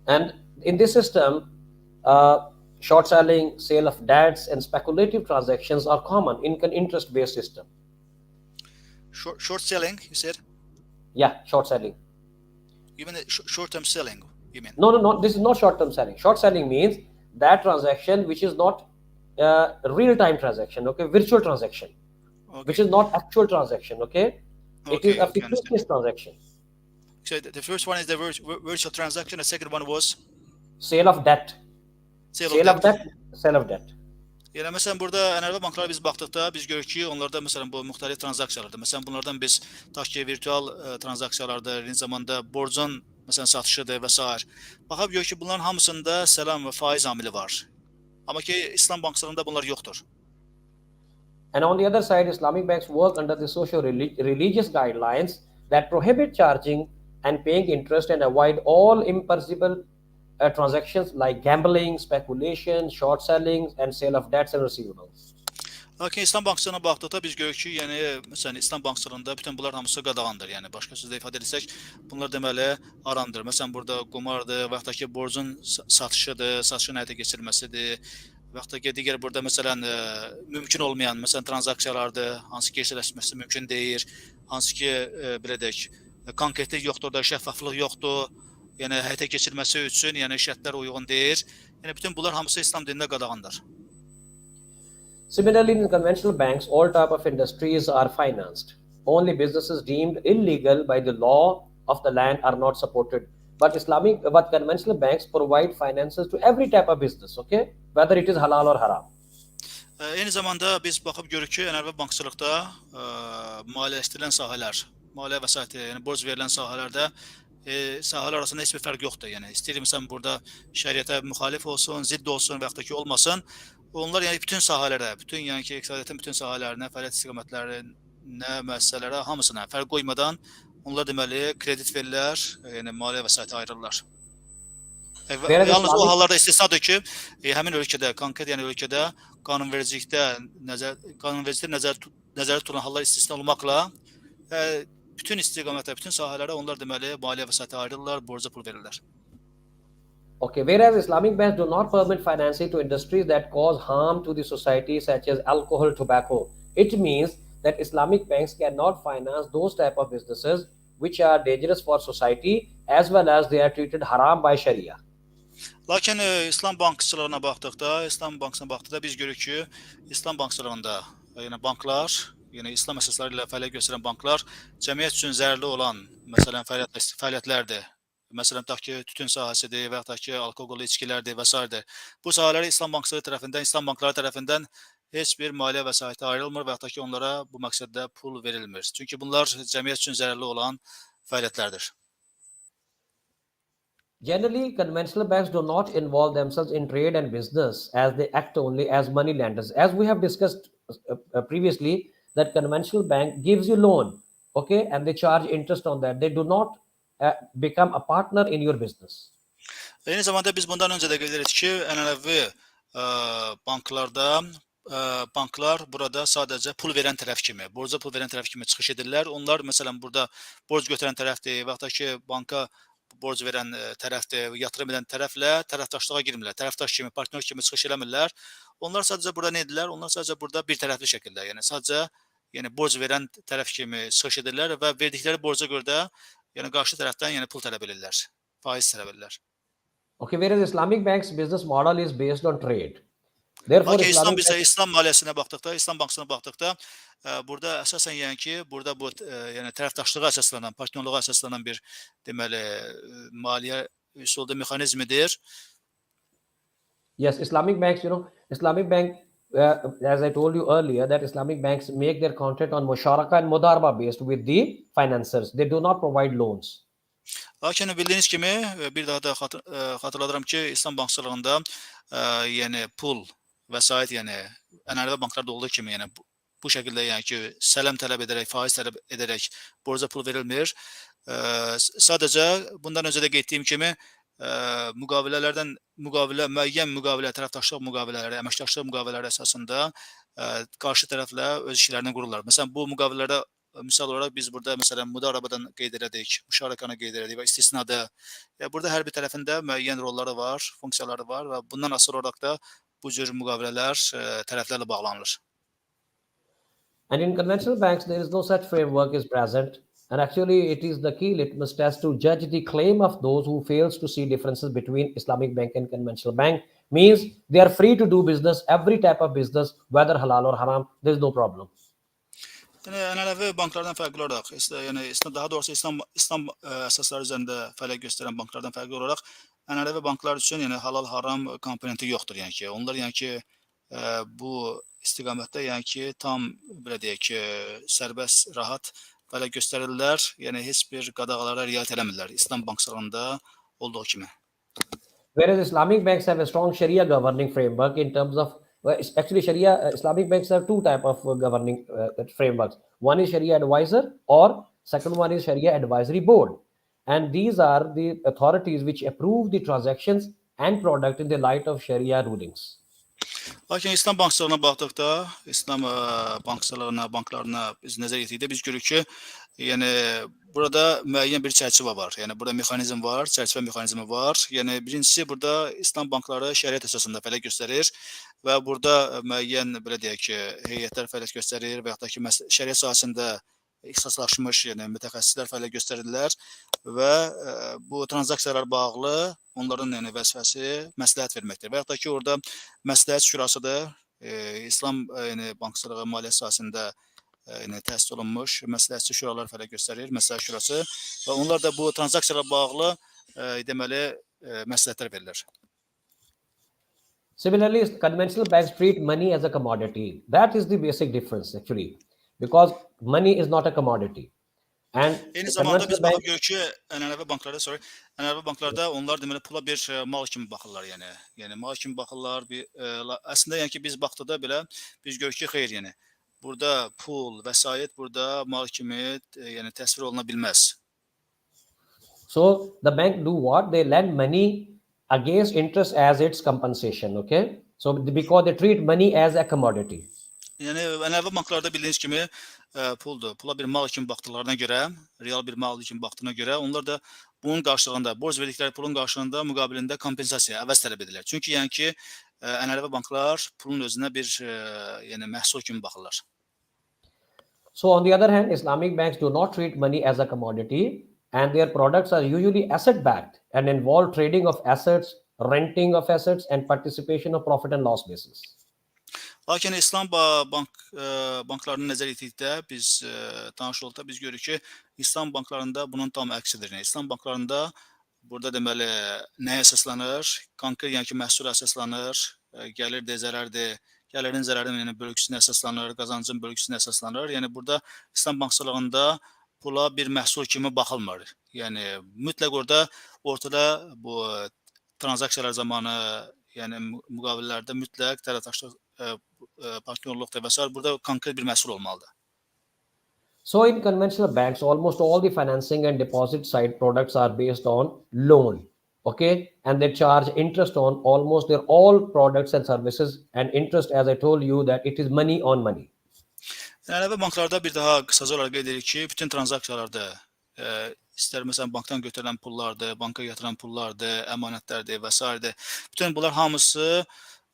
And in this system, short selling, sale of debts and speculative transactions are common in an interest-based system.
Short selling, you said?
Yeah, short selling.
You mean short-term selling, you mean?
No, this is not short-term selling. Short selling means that transaction which is not real-time transaction, okay? Virtual transaction, okay. Which is not actual transaction, okay? It is a fictitious transaction.
So the first one is the virtual transaction, the second one was?
Sale of debt. Sale of debt.
Yəni məsələn burada ənənəvi banklara biz baxdıqda biz görürük ki, onlarda məsələn bu müxtəlif tranzaksiyalardır. Məsələn bunlardan biz tutaq ki, virtual tranzaksiyalardır, eyni zamanda borcun məsələn satışıdır və s. Baxaq görürük ki, bunların hamısında sələm və faiz amili var. Amma ki İslam bankçılığında bunlar yoxdur.
And on the other side, Islamic banks work under the socio-religious guidelines that prohibit charging and paying interest and avoid all impermissible transactions like gambling, speculation, short selling and sale of debts and receivables.
Lakin İslam bankçılığına baxdıqda biz görürük ki, yəni məsələn İslam bankçılığında bütün bunlar hamısı qadağandır. Yəni başqa sözlə ifadə etsək, bunlar deməli haramdır. Məsələn burada qumardır, və ya da ki borcun satışıdır, satışın həyata keçirilməsidir. Və ya da ki digər burada məsələn mümkün olmayan məsələn tranzaksiyalardır, hansı ki gerçəkləşməsi mümkün deyil, hansı ki belə deyək, konkretlik yoxdur da, şəffaflıq yoxdur. Yəni həyata keçirilməsi üçün, yəni şərtlər uyğun deyil. Yəni bütün bunlar hamısı İslam dinində qadağandır.
Similarly, in conventional banks, all type of industries are financed. Only businesses deemed illegal by the law of the land are not supported. But conventional banks provide finances to every type of business, okay? Whether it is halal or haram.
Eyni zamanda biz baxıb görürük ki, ənənəvi bankçılıqda maliyyələşdirilən sahələr, maliyyə vəsaiti, yəni borc verilən sahələrdə sahələr arasında heç bir fərq yoxdur. Yəni istəyirsən burada şəriətə müxalif olsun, zidd olsun və yaxud da ki olmasın. Onlar yəni bütün sahələrə, bütün yəni ki iqtisadiyyatın bütün sahələrinə, fəaliyyət istiqamətlərinə, müəssisələrə hamısına fərq qoymadan onlar deməli kredit verirlər, yəni maliyyə vəsaiti ayırırlar. Yalnız o hallarda istisnadır ki, həmin ölkədə, konkret yəni ölkədə qanunvericilikdə nəzərdə tutulan hallar istisna olmaqla bütün istiqamətə, bütün sahələrə onlar deməli maliyyə vəsaiti ayırırlar, borca pul verirlər.
Okay, whereas Islamic banks do not permit financing to industries that cause harm to the society, such as alcohol, tobacco. It means that Islamic banks cannot finance those type of businesses which are dangerous for society, as well as they are treated haram by Sharia.
Lakin İslam bankçılığına baxdıqda, biz görürük ki, İslam bankçılığında yəni banklar, yəni İslam əsasları ilə fəaliyyət göstərən banklar cəmiyyət üçün zərərli olan, məsələn, fəaliyyətlərdir. Məsələn, tutaq ki, tütün sahəsidir və yaxud da ki, alkoqollu içkilərdir və s. Bu sahələrə İslam bankçılığı tərəfindən, İslam bankları tərəfindən heç bir maliyyə vəsaiti ayrılmır və yaxud da ki, onlara bu məqsəddə pul verilmir. Çünki bunlar cəmiyyət üçün zərərli olan fəaliyyətlərdir.
Generally, conventional banks do not involve themselves in trade and business, as they act only as money lenders. As we have discussed previously, that conventional bank gives you loan, okay, and they charge interest on that. They do not become a partner in your business.
Eyni zamanda biz bundan öncə də qeyd etdik ki, ənənəvi banklar burada sadəcə pul verən tərəf kimi, borca pul verən tərəf kimi çıxış edirlər. Onlar məsələn burada borc götürən tərəfdir və yaxud da ki, banka borc verən tərəfdir, yatırım edən tərəflə tərəfdaşlığa girmirlər. Tərəfdaş kimi, partnyor kimi çıxış eləmirlər. Onlar sadəcə burada nə edirlər? Onlar sadəcə burada bir tərəfli şəkildə, yəni sadəcə borc verən tərəf kimi çıxış edirlər və verdikləri borca görə də yəni qarşı tərəfdən yəni pul tələb edirlər, faiz tələb edirlər.
Okay, whereas Islamic banks business model is based on trade. Therefore,
İslam maliyyəsinə baxdıqda, İslam bankasına baxdıqda, burada əsasən yəni ki, burada bu yəni tərəfdaşlığa əsaslanan, partnyorluğa əsaslanan bir deməli maliyyə üsulu mexanizmidir.
Yes, Islamic banks, Islamic bank, as I told you earlier, that Islamic banks make their contract on musharaka and mudarba based with the financiers. They do not provide loans.
Lakin bildiyiniz kimi, bir daha da xatırladıram ki, İslam bankçılığında yəni pul, vəsait, yəni ənənəvi banklarda olduğu kimi, yəni bu şəkildə yəni ki, sələm tələb edərək, faiz tələb edərək borca pul verilmir. Sadəcə bundan öncə də qeyd etdiyim kimi, müəyyən müqavilə, tərəfdaşlıq müqavilələri, əməkdaşlıq müqavilələri əsasında qarşı tərəflə öz işlərini qururlar. Məsələn, bu müqavilələrdə misal olaraq biz burada məsələn müdaribədən qeyd elədik, müşarəkanı qeyd elədik və istisnada. Burada hər bir tərəfində müəyyən rolları var, funksiyaları var və bundan asılı olaraq da bu cür müqavilələr tərəflərlə bağlanılır.
And in conventional banks, there is no such framework is present. And actually, it is the key litmus test to judge the claim of those who fails to see differences between Islamic bank and conventional bank. Means they are free to do business, every type of business, whether halal or haram. There is no problem.
Yəni ənənəvi banklardan fərqli olaraq, yəni daha doğrusu İslam əsasları üzərində fəaliyyət göstərən banklardan fərqli olaraq ənənəvi banklar üçün yəni halal haram komponenti yoxdur, yəni ki, onlar yəni ki bu istiqamətdə yəni ki tam belə deyək ki sərbəst, rahat fəaliyyət göstərirlər, yəni heç bir qadağalara riayət eləmirlər İslam bankçılığında olduğu kimi.
Whereas Islamic banks have a strong Sharia governing framework in terms of actually Sharia, Islamic banks have two type of governing frameworks. One is Sharia advisor, or second one is Sharia advisory board, and these are the authorities which approve the transactions and product in the light of Sharia rulings.
Lakin İslam bankçılığına baxdıqda, İslam banklarına biz nəzər yetirdikdə biz görürük ki, yəni burada müəyyən bir çərçivə var. Yəni burada mexanizm var, çərçivə mexanizmi var. Yəni birincisi burada İslam bankları şəriət əsasında fəaliyyət göstərir və burada müəyyən belə deyək ki, heyətlər fəaliyyət göstərir və yaxud da ki, şəriət sahəsində ixtisaslaşmış, yəni mütəxəssislər fəaliyyət göstərirlər və bu transaksiyalar bağlı onların yəni vəzifəsi məsləhət verməkdir. Və yaxud da ki, orada məsləhət şurasıdır, İslam yəni bankçılığı maliyyə sahəsində yəni təsis olunmuş məsləhətçi şuralar fəaliyyət göstərir, məsləhət şurası və onlar da bu transaksiyalarla bağlı deməli məsləhətlər verirlər.
Similarly, conventional banks treat money as a commodity. That is the basic difference actually, because money is not a commodity. And
Eyni
the
zamanda
conventional
biz
bank,
baxıb görürük ki, ənənəvi banklarda onlar deməli pula bir mal kimi baxırlar, yəni. Yəni mal kimi baxırlar. Əslində yəni ki, biz baxdıqda belə biz görürük ki, xeyr, yəni burada pul, vəsait burada mal kimi yəni təsvir oluna bilməz.
so the bank do what? They lend money against interest as its compensation. Okay, so because they treat money as a commodity.
Yəni ənənəvi banklarda bildiyiniz kimi puldur. Pula bir mal kimi baxdıqlarına görə, real bir mal kimi baxdığına görə onlar da bunun qarşılığında, borc verdikləri pulun qarşılığında müqabilində kompensasiya, əvəz tələb edirlər. Çünki yəni ki, ənənəvi banklar pulun özünə bir yəni məhsul kimi baxırlar.
So on the other hand, Islamic banks do not treat money as a commodity, and their products are usually asset-backed and involve trading of assets, renting of assets, and participation of profit and loss basis.
Lakin İslam banklarını nəzər etdikdə biz tanış olduqda biz görürük ki, İslam banklarında bunun tam əksidir. Yəni İslam banklarında burada deməli nəyə əsaslanır? Konkret yəni ki, məhsula əsaslanır, gəlirdir, zərərdir, gəlirin zərərin yəni bölgüsünə əsaslanır, qazancın bölgüsünə əsaslanır. Yəni burada İslam bankçılığında pula bir məhsul kimi baxılmır. Yəni mütləq ortada bu transaksiyalar zamanı, yəni müqavillərdə mütləq tərəfdaşlıq, partnyorluqda və s. burada konkret bir məhsul olmalıdır.
So in conventional banks, almost all the financing and deposit side products are based on loan. Okay, and they charge interest on almost their all products and services, and interest, as I told you, that it is money on money.
Ənənəvi banklarda bir daha qısaca olaraq qeyd edirik ki, bütün transaksiyalarda istər məsələn bankdan götürülən pullardır, banka yatıran pullardır, əmanətlərdir və s. Bütün bunlar hamısı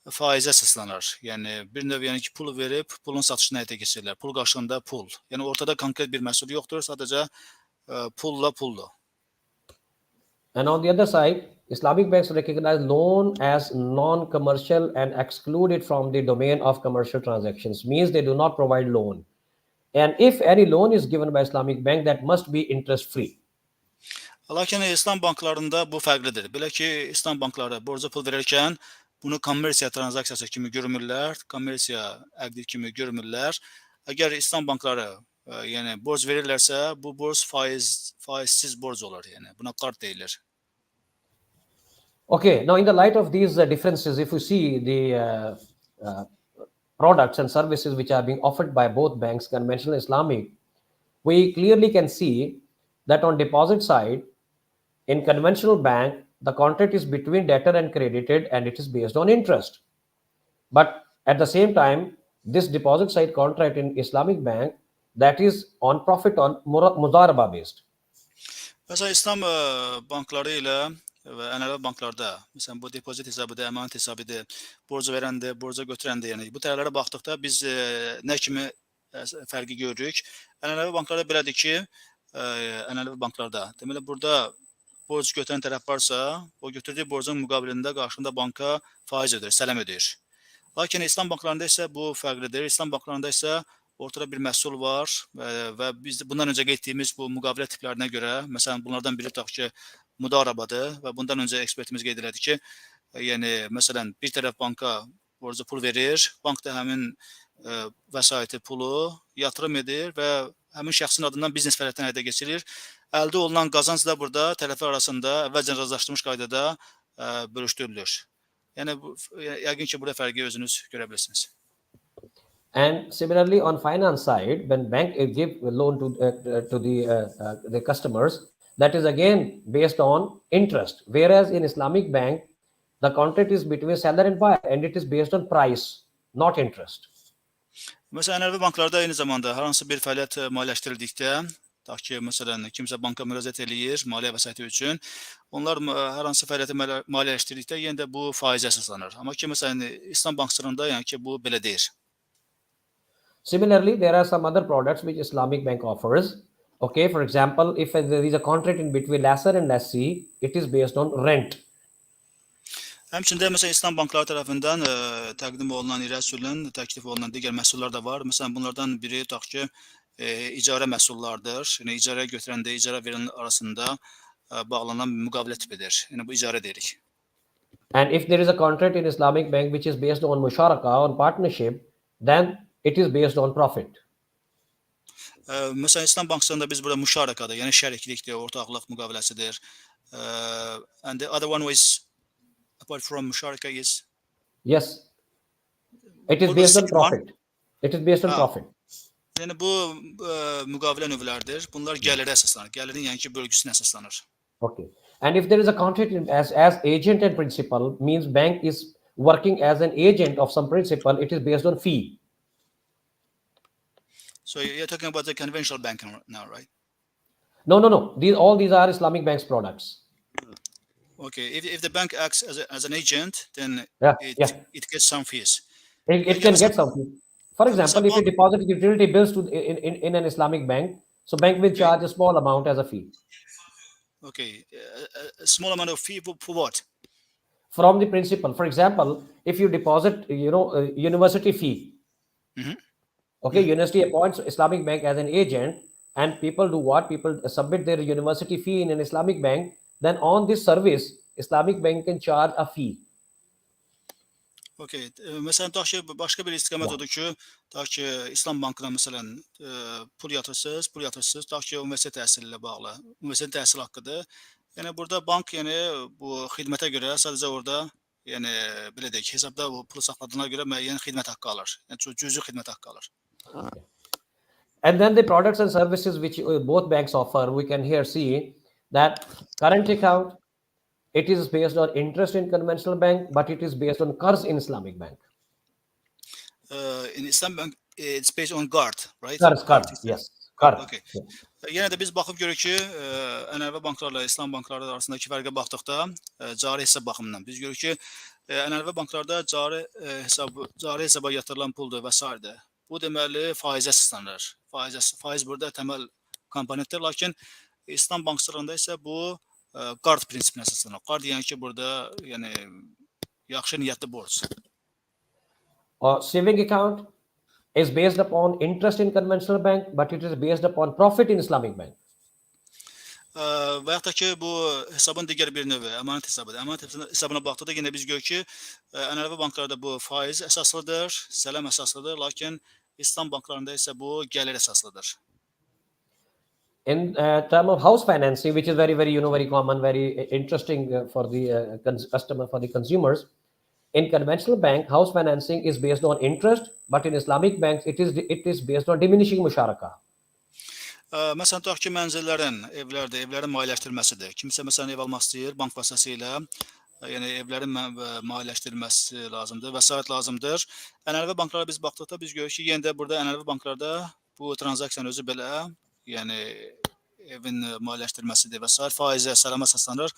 faizə əsaslanır. Yəni bir növ yəni ki, pul verib pulun satışını həyata keçirirlər. Pul qarşılığında pul. Yəni ortada konkret bir məhsul yoxdur, sadəcə pulla puldur.
And on the other side, Islamic banks recognize loan as non-commercial and exclude it from the domain of commercial transactions. Means they do not provide loan. And if any loan is given by Islamic bank, that must be interest-free.
Lakin İslam banklarında bu fərqlidir. Belə ki, İslam bankları borca pul verərkən bunu kommersiya transaksiyası kimi görmürlər, kommersiya əqdi kimi görmürlər. Əgər İslam bankları yəni borc verirlərsə, bu borc faizsiz borc olur, yəni buna qard deyilir.
Okay, now in the light of these differences, if you see the products and services which are being offered by both banks, conventional Islamic, we clearly can see that on deposit side, in conventional bank, the contract is between debtor and credited, and it is based on interest. But at the same time, this deposit side contract in Islamic bank, that is on profit on muzaraba based.
Məsələn, İslam bankları ilə və ənənəvi banklarda, məsələn, bu depozit hesabıdır, əmanət hesabıdır, borc verəndir, borca götürəndir, yəni bu tərəflərə baxdıqda biz nə kimi fərqi görürük? Ənənəvi banklarda belədir ki, ənənəvi banklarda, deməli, burada borc götürən tərəf varsa, o götürdüyü borcun müqabilində qarşında banka faiz ödəyir, sələm ödəyir. Lakin İslam banklarında isə bu fərqlidir. İslam banklarında isə ortada bir məhsul var və biz bundan öncə qeyd etdiyimiz bu müqavilə tiplərinə görə, məsələn, bunlardan biri tutaq ki, müdarabadır və bundan öncə ekspertimiz qeyd elədi ki, yəni, məsələn, bir tərəf banka borca pul verir, bank da həmin vəsaiti, pulu yatırım edir və həmin şəxsin adından biznes fəaliyyətini həyata keçirir. Əldə olunan qazanc da burada tərəflər arasında əvvəlcə razılaşdırılmış qaydada bölüşdürülür. Yəni, yəqin ki, burada fərqi özünüz görə bilirsiniz.
And similarly, on finance side, when bank give a loan to the customers, that is again based on interest. Whereas in Islamic bank, the contract is between seller and buyer, and it is based on price, not interest.
Məsələn, ənənəvi banklarda eyni zamanda hər hansı bir fəaliyyət maliyyələşdirildikdə, tutaq ki, məsələn, kimsə banka müraciət eləyir maliyyə vəsaiti üçün, onlar hər hansı fəaliyyəti maliyyələşdirdikdə yenə də bu faizə əsaslanır. Amma ki, məsələn, İslam bankçılığında yəni ki, bu belə deyil.
Similarly, there are some other products which Islamic bank offers. Okay, for example, if there is a contract in between lessor and lessee, it is based on rent.
Həmçində məsələn İslam bankları tərəfindən təqdim olunan, irəli sürülən, təklif olunan digər məhsullar da var. Məsələn, bunlardan biri tutaq ki, icarə məhsullardır. Yəni icarə götürəndə, icarə verən arasında bağlanan müqavilə tipidir. Yəni bu icarə deyirik.
And if there is a contract in Islamic bank which is based on musharaka, on partnership, then it is based on profit.
Mesela İslam Bankçılığında biz burada müşarakadır, yəni şəriklikdir, ortaqlıq müqaviləsidir. And the other one was apart from müşaraka is
Yes, it is
what was the
based on
second one?
profit. It is based on
Ha,
profit.
yəni bu müqavilə növlərdir. Bunlar gəlirə əsaslanır. Gəlirin yəni ki bölgüsünə əsaslanır.
Okay. And if there is a contract as agent and principal, means bank is working as an agent of some principal, it is based on fee.
So you're talking about the conventional banking now, right?
No. All these are Islamic banks products.
Okay. If the bank acts as an agent, then
Yeah,
it gets some fees.
It can get some fee. For example, if you deposit utility bills in an Islamic bank, so bank will charge a small amount as a fee.
Okay. A small amount of fee for what?
From the principal. For example, if you deposit, university fee.
Mhm.
Okay, university appoints Islamic bank as an agent, and people do what? People submit their university fee in an Islamic bank. Then on this service, Islamic bank can charge a fee.
Okay. Məsələn, tutaq ki, başqa bir istiqamət odur ki, tutaq ki, İslam bankına məsələn pul yatırsınız, tutaq ki, universitet təhsili ilə bağlı, universitet təhsil haqqıdır. Yəni burada bank yəni bu xidmətə görə sadəcə orada yəni belə deyək, hesabda bu pulu saxladığına görə müəyyən xidmət haqqı alır. Yəni cüzi xidmət haqqı alır.
And then the products and services which both banks offer, we can here see that current account, it is based on interest in conventional bank, but it is based on qars in Islamic bank.
In Islam bank, it's based on guard, right?
Qard, yes. Qard.
Okay. Yenə də biz baxıb görürük ki, ənənəvi banklarla İslam bankları arasındakı fərqə baxdıqda, cari hesab baxımından biz görürük ki, ənənəvi banklarda cari hesaba yatırılan puldur və s. Bu deməli faizə əsaslanır. Faiz burada təməl komponentdir, lakin İslam bankçılığında isə bu qard prinsipinə əsaslanır. Qard yəni ki, burada yəni yaxşı niyyətli borc.
Saving account is based upon interest in conventional bank, but it is based upon profit in Islamic bank.
Və yaxud da ki, bu hesabın digər bir növü əmanət hesabıdır. Əmanət hesabına baxdıqda yenə biz görürük ki, ənənəvi banklarda bu faiz əsaslıdır, sələm əsaslıdır, lakin İslam banklarında isə bu gəlir əsaslıdır.
In term of house financing, which is very common, very interesting for the customer, for the consumers. In conventional bank, house financing is based on interest, but in Islamic banks, it is based on diminishing musharaka.
Məsələn, tutaq ki, mənzillərin, evlərin maliyyələşdirilməsidir. Kimsə məsələn ev almaq istəyir, bank vasitəsilə, yəni evlərin maliyyələşdirilməsi lazımdır, vəsait lazımdır. Ənənəvi banklara biz baxdıqda biz görürük ki, yenə də burada ənənəvi banklarda bu transaksiyanın özü belə, yəni evin maliyyələşdirilməsidir və s. faizə, sələmə əsaslanır.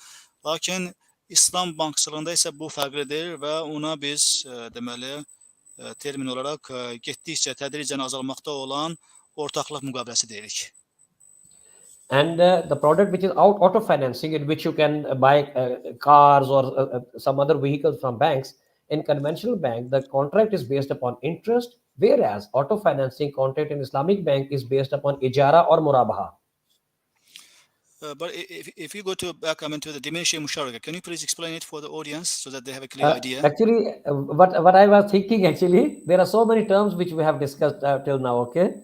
Lakin İslam bankçılığında isə bu fərqlidir və ona biz deməli termin olaraq getdikcə tədricən azalmaqda olan ortaqlıq müqaviləsi deyirik.
And the product which is auto financing, in which you can buy cars or some other vehicles from banks, in conventional bank, the contract is based upon interest, whereas auto financing contract in Islamic bank is based upon ijara or murabaha.
But if you go back to the diminishing musharaka, can you please explain it for the audience so that they have a clear idea?
Actually, what I was thinking, actually, there are so many terms which we have discussed till now, okay?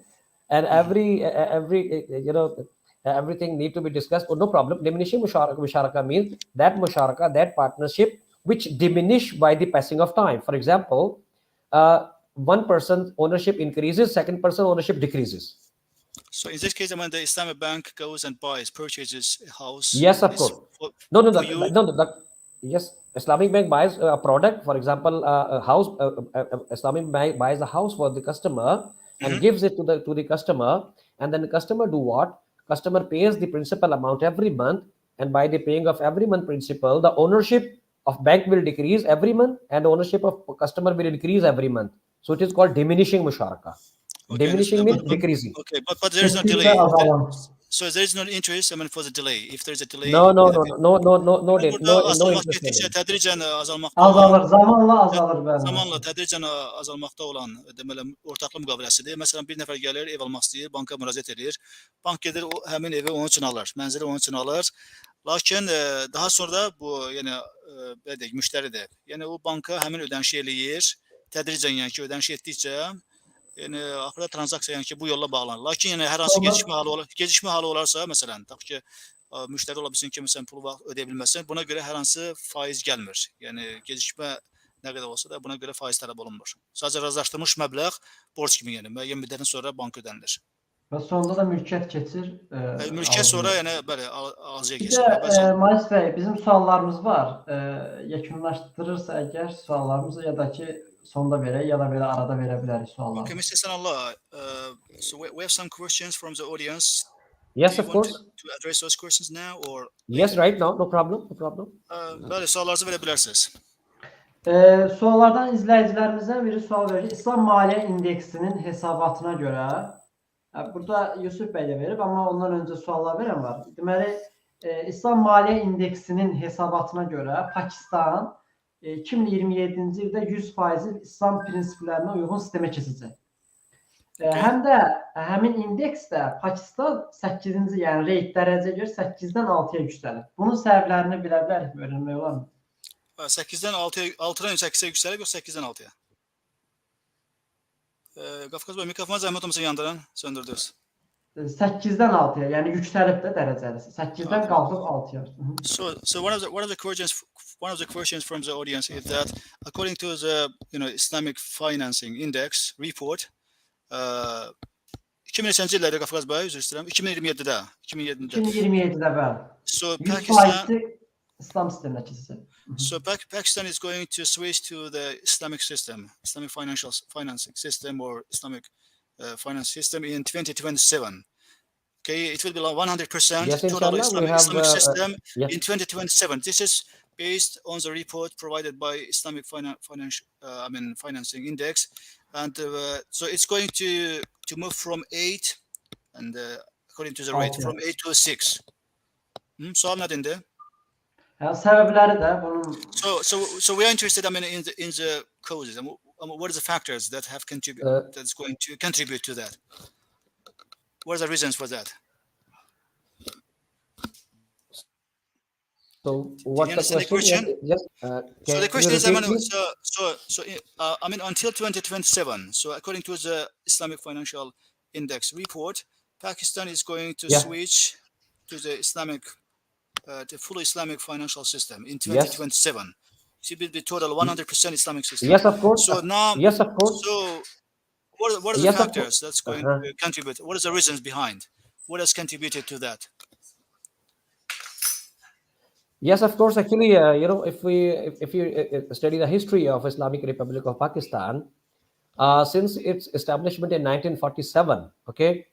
And every everything need to be discussed. Oh, no problem. Diminishing musharaka means that musharaka, that partnership, which diminish by the passing of time. For example, one person's ownership increases, second person ownership decreases.
So in this case, when the Islamic bank goes and purchases a house.
Yes, of course. Yes, Islamic bank buys a product. For example, a house. Islamic bank buys a house for the customer and gives it to the customer, and then the customer do what? Customer pays the principal amount every month, and by the paying of every month principal, the ownership of bank will decrease every month, and the ownership of customer will increase every month. So it is called diminishing musharaka. Okay, diminishing means decreasing.
Okay, but there is no delay. So there is no interest. For the delay. If there is a delay.
No interest.
Tədricən azalmaqda.
Azalır, zamanla azalır bəli.
Zamanla tədricən azalmaqda olan deməli ortaqlıq müqaviləsidir. Məsələn, bir nəfər gəlir, ev almaq istəyir, banka müraciət edir. Bank gedir, həmin evi onun üçün alır, mənzili onun üçün alır. Lakin daha sonra bu yəni belə deyək, müştəridir. Yəni o banka həmin ödənişi eləyir. Tədricən yəni ki, ödəniş etdikcə Yəni axırda transaksiya yəni ki, bu yolla bağlanır. Lakin yəni hər hansı gecikmə halı olarsa, məsələn, tutaq ki, müştəri ola bilsin ki, məsələn, pulu vaxt ödəyə bilməsin, buna görə hər hansı faiz gəlmir. Yəni gecikmə nə qədər olsa da buna görə faiz tələb olunmur. Sadəcə razılaşdırılmış məbləğ borc kimi yəni müəyyən müddətdən sonra banka ödənilir.
Və sonda da mülkiyyət keçir.
Mülkiyyət sonra yəni bəli alıcıya
Bir
keçir.
də Malis bəy, bizim suallarımız var. Yekunlaşdırırsa əgər suallarımızı ya da ki sonda verək ya da belə arada verə bilərik sualları.
Okay, Mr. Sanaullah, so we have some questions from the audience.
Yes, of course.
To address those questions now or
Yes, right now, no problem, no problem.
Bəli, suallarınızı verə bilərsiniz.
Suallardan izləyicilərimizdən biri sual verir. İslam maliyyə indeksinin hesabatına görə, burada Yusuf bəy də verib, amma ondan öncə suallar verən var. Deməli, İslam maliyyə indeksinin hesabatına görə Pakistan 2027-ci ildə 100% İslam prinsiplərinə uyğun sistemə keçəcək. Həm də həmin indeksdə Pakistan 8-ci, yəni reyt dərəcəyə görə 8-dən 6-ya yüksəlir. Bunun səbəblərini bilə bilərik, öyrənmək olarmı?
8-dən 6-dan 8-ə yüksəlib, yox 8-dən 6-ya? Qafqaz bəy, mikrofonu zəhmət olmasa yandırın, söndürdünüz.
8-dən 6-ya, yəni yüksəlib də dərəcəsi. 8-dən qalxıb 6-ya.
So one of the questions from the audience is that according to the Islamic Financing Index report 2000-ci illərdə Qafqaz bəy, üzr istəyirəm, 2027-də.
2027-də bəli.
So
100% İslam sisteminə keçəcək.
So Pakistan is going to switch to the Islamic system, Islamic financing system or Islamic finance system in 2027. Okay, it will be like 100%
Yes,
total Islamic system
yes.
in 2027. This is based on the report provided by Islamic Financing Index, and so it's going to move from 8 and according to the rate from 8 to 6. Sual nədir?
Səbəbləri də bunun.
So we are interested, in the causes. What are the factors that have that's going to contribute to that? What are the reasons for that?
So what's the question? Yes.
So the question is, until 2027. So according to the Islamic Financial Index report, Pakistan is going to switch to the the full Islamic financial system in 2027. Yes. It will be total 100% Islamic system.
Yes, of course.
So now,
yes, of course.
So what are the factors that's going to contribute? What is the reasons behind? What has contributed to that?
Yes, of course. Actually, if you study the history of Islamic Republic of Pakistan, since its establishment in 1947, okay,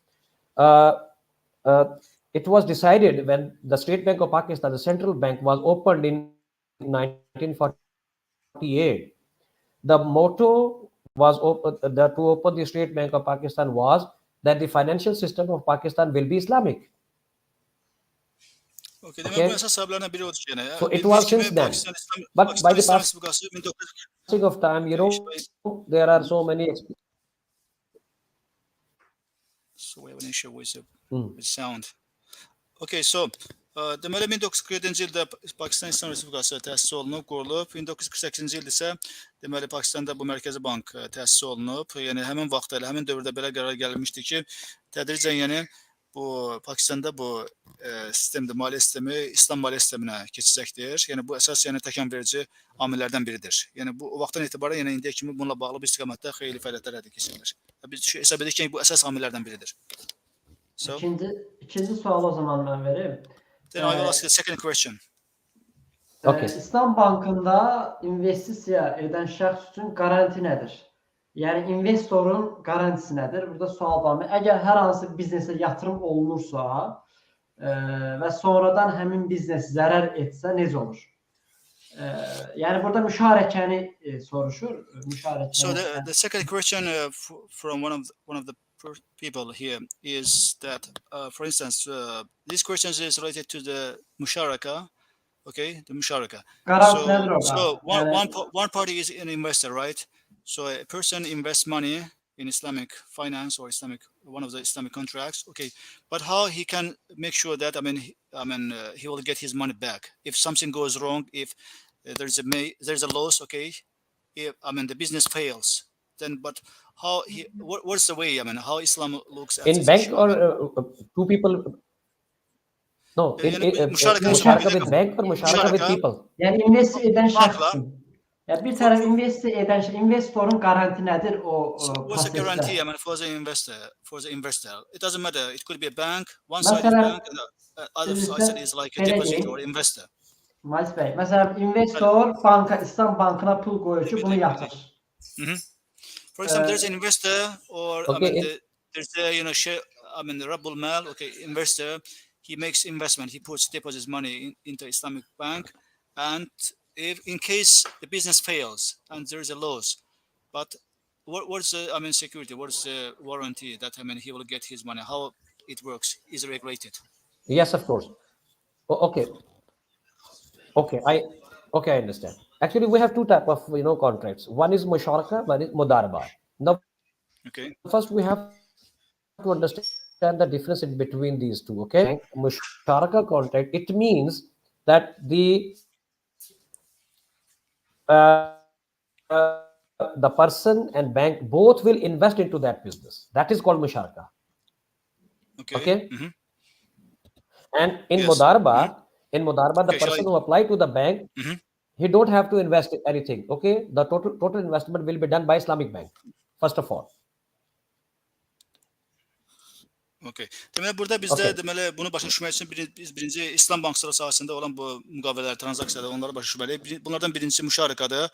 it was decided when the State Bank of Pakistan, the central bank, was opened in 1948. The motto was to open the State Bank of Pakistan was that the financial system of Pakistan will be Islamic.
Okay.
So it was since then. But by the passing of time, there are so many.
So we have an issue with the sound. Okay, so deməli 1947-ci ildə Pakistan İslam Respublikası təsis olunub, qurulub. 1948-ci ildə isə deməli Pakistanda bu mərkəzi bank təsis olunub. Yəni həmin vaxtda elə həmin dövrdə belə qərar gəlmişdi ki, tədricən yəni bu Pakistanda bu sistemdə maliyyə sistemi İslam maliyyə sisteminə keçəcəkdir. Yəni bu əsas yəni təkanverici amillərdən biridir. Yəni bu o vaxtdan etibarən yəni indiyə kimi bununla bağlı bu istiqamətdə xeyli fəaliyyətlər həyata keçirilir. Biz hesab edirik ki, bu əsas amillərdən biridir. So,
ikinci sualı o zaman mən verim.
Then I will ask the second question.
Okay.
İslam bankında investisiya edən şəxs üçün qaranti nədir? Yəni investorun garantisi nədir? Burada sual var. Əgər hər hansı biznesə yatırım olunursa və sonradan həmin biznes zərər etsə necə olur? Yəni burada müşarekəni soruşur.
So the second question from one of the people here is that, for instance, this question is related to the musharaka. Okay, the musharaka. So one party is an investor, right? So a person invests money in Islamic finance or one of the Islamic contracts. Okay, but how he can make sure that he will get his money back if something goes wrong, if there's a loss. Okay, if the business fails, then but how what's the way? I mean, how Islam looks at
In
this
bank
issue?
or two people? No, müşaraka with bank or müşaraka with people?
Yəni investisiya edən şəxs
Bankla.
üçün. Yəni bir tərəf investisiya edən investorun qarantisi nədir o
What's the guarantee?
prosesdə?
I mean, for the investor, it doesn't matter. It could be a bank. One side is
Məsələn,
bank, and the other side is like a
belə
deposit
deyim.
or investor.
Malis bəy, məsələn, investor banka, İslam bankına pul qoyur ki, bunu yatır.
For example, there's an investor, or
Okay,
I mean, there's a share. I mean, the Rabbul Mal. Okay, investor. He makes investment. He deposits money into Islamic bank, and if in case the business fails and there is a loss, but what's the security? What's the warranty that he will get his money? How it works is regulated.
Yes, of course. Okay, I understand. Actually, we have two type of contracts. One is musharaka, one is mudaraba. Now,
okay,
first we have to understand the difference in between these two. Okay, musharaka contract, it means that the person and bank both will invest into that business. That is called musharaka. Okay. And in mudaraba, the person who applied to the bank, he don't have to invest anything. Okay, the total investment will be done by Islamic bank first of all.
Okay. Deməli burada bizdə deməli bunu başa düşmək üçün biz birinci İslam bankçılığı sahəsində olan bu müqavilələr, transaksiyalar onları başa düşməliyik. Bunlardan birincisi müşarikədir.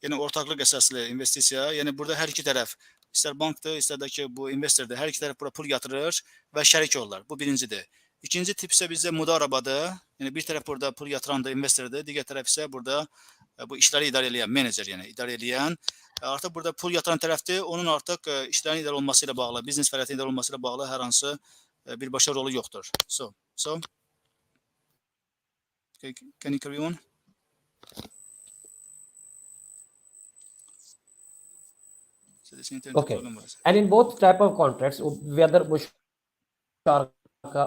Yəni ortaqlıq əsaslı investisiya. Yəni burada hər iki tərəf, istər bankdır, istər də ki bu investordur, hər iki tərəf bura pul yatırır və şərik olurlar. Bu birincidir. İkinci tip isə bizdə müdarabadır. Yəni bir tərəf burada pul yatıran da investordur, digər tərəf isə burada bu işləri idarə edən menecer, yəni idarə edən. Artıq burada pul yatıran tərəfdir. Onun artıq işlərin idarə olunması ilə bağlı, biznes fəaliyyətinin idarə olunması ilə bağlı hər hansı birbaşa rolu yoxdur. So, okay, can you carry on?
Okay. And in both type of contracts, whether musharaka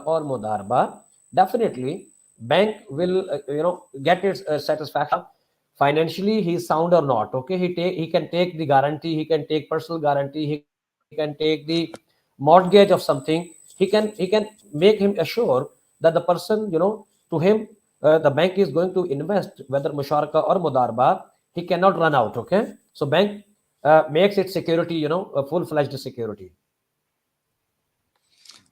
or mudaraba, definitely bank will get its satisfaction. Financially he is sound or not. Okay, he can take the guarantee, he can take personal guarantee, he can take the mortgage of something. He can make him assure that the person, to him the bank is going to invest, whether musharaka or mudaraba, he cannot run out. Okay, so bank makes its security, a full-fledged security.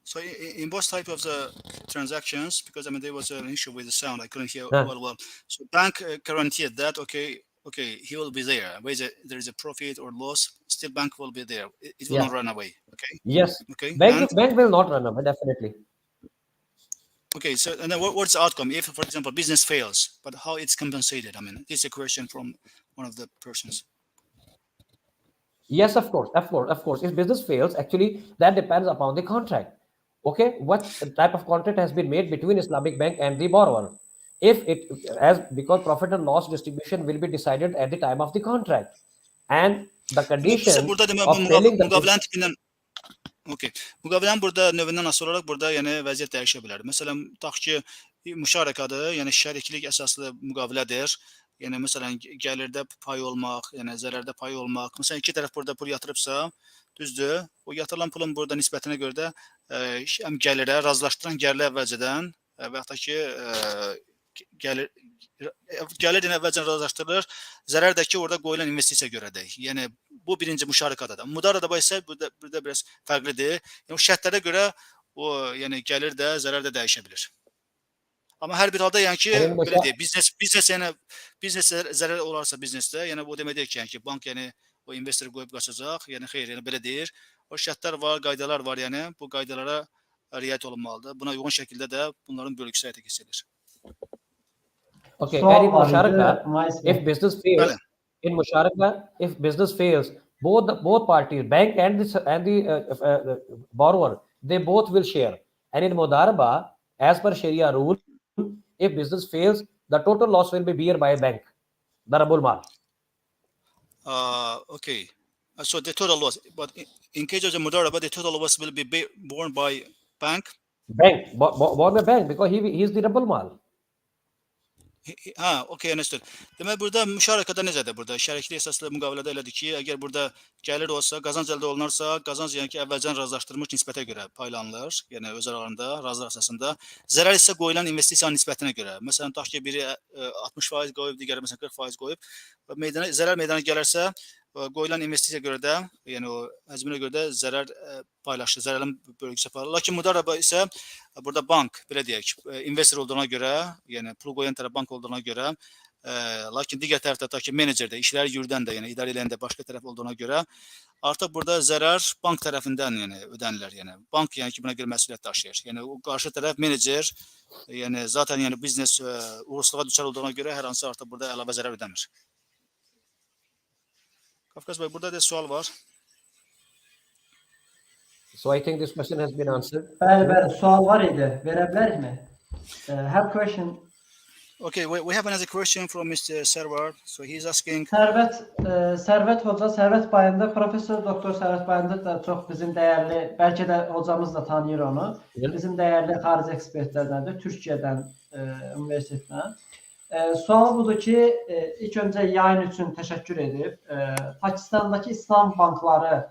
So in both types of the transactions, because there was an issue with the sound, I couldn't hear well. So bank guaranteed that okay, he will be there. Whether there is a profit or loss, still bank will be there. It will not run away. Okay.
Yes.
Okay.
Bank will not run away, definitely.
Okay. So and then what's the outcome if, for example, business fails? But how it's compensated? I mean, this is a question from one of the persons.
Yes, of course. If business fails, actually that depends upon the contract. Okay, what type of contract has been made between Islamic bank and the borrower? Because profit and loss distribution will be decided at the time of the contract, and the condition of selling the
Okay. Müqavilənin burada növündən asılı olaraq burada yəni vəziyyət dəyişə bilər. Məsələn, tutaq ki, müşarikədir, yəni şəriklik əsaslı müqavilədir. Yəni məsələn, gəlirdə pay olmaq, yəni zərərdə pay olmaq. Məsələn, iki tərəf burada pul yatırıbsa, düzdür? O yatırılan pulun burada nisbətinə görə də həm gəlirə razılaşdıran gəlirlə əvvəlcədən və yaxud da ki gəlir əvvəlcədən razılaşdırılır. Zərər də ki orada qoyulan investisiya görədir. Yəni bu birinci müşarikədir. Mudaraba isə burada biraz fərqlidir. Yəni o şərtlərə görə o yəni gəlir də, zərər də dəyişə bilər. Amma hər bir halda yəni ki belə deyək, biznes zərər olarsa biznesdə, yəni bu demək deyil ki, yəni ki bank yəni o investor qoyub qaçacaq. Yəni xeyr, yəni belə deyir. O şərtlər var, qaydalar var, yəni bu qaydalara riayət olunmalıdır. Buna uyğun şəkildə də bunların bölgüsü həyata keçirilir.
Okay, and in musharaka, if business fails, both parties, bank and the borrower, they both will share. And in mudaraba, as per Sharia rule, if business fails, the total loss will be borne by a bank, the Rabbul Mal.
Okay. So the total loss, but in case of the mudaraba, the total loss will be borne by bank.
Borne by bank because he is the Rabbul Mal.
Ha, okey, understood. Demək burada müşarakədə necədir burada? Şəriklik əsaslı müqavilədə elədir ki, əgər burada gəlir olsa, qazanc əldə olunarsa, qazanc yəni ki, əvvəlcən razılaşdırılmış nisbətə görə paylanılır. Yəni öz aralarında razılıq əsasında. Zərər isə qoyulan investisiyanın nisbətinə görə. Məsələn, tutaq ki, biri 60% qoyub, digəri məsələn 40% qoyub və zərər meydana gələrsə, qoyulan investisiyaya görə də, yəni o həcminə görə də zərər paylaşılır, zərərin bölgüsü paylaşılır. Lakin müdaribə isə burada bank, belə deyək, investor olduğuna görə, yəni pul qoyan tərəf bank olduğuna görə, lakin digər tərəfdə tutaq ki, menecer də, işləri yürüdən də, yəni idarə edən də başqa tərəf olduğuna görə artıq burada zərər bank tərəfindən yəni ödənilir. Yəni bank yəni ki, buna görə məsuliyyət daşıyır. Yəni o qarşı tərəf menecer, yəni zaten yəni biznes uğursuzluğa düçar olduğuna görə hər hansı artıq burada əlavə zərər ödəmir. Kafkas Bey, burada da sual var.
So I think this question has been answered.
Bəli, sual var idi. Verə bilərikmi? Have question.
Okay, we have another question from Mr. Servar. So he's asking.
Sərvət Hoca, Sərvət Bayındır, Professor Doktor Sərvət Bayındır da çox bizim dəyərli, bəlkə də hocamız da tanıyır onu. Bizim dəyərli xarici ekspertlərdəndir, Türkiyədən, universitetdən. Sualı budur ki, ilk öncə yayın üçün təşəkkür edib. Pakistandakı İslam bankları,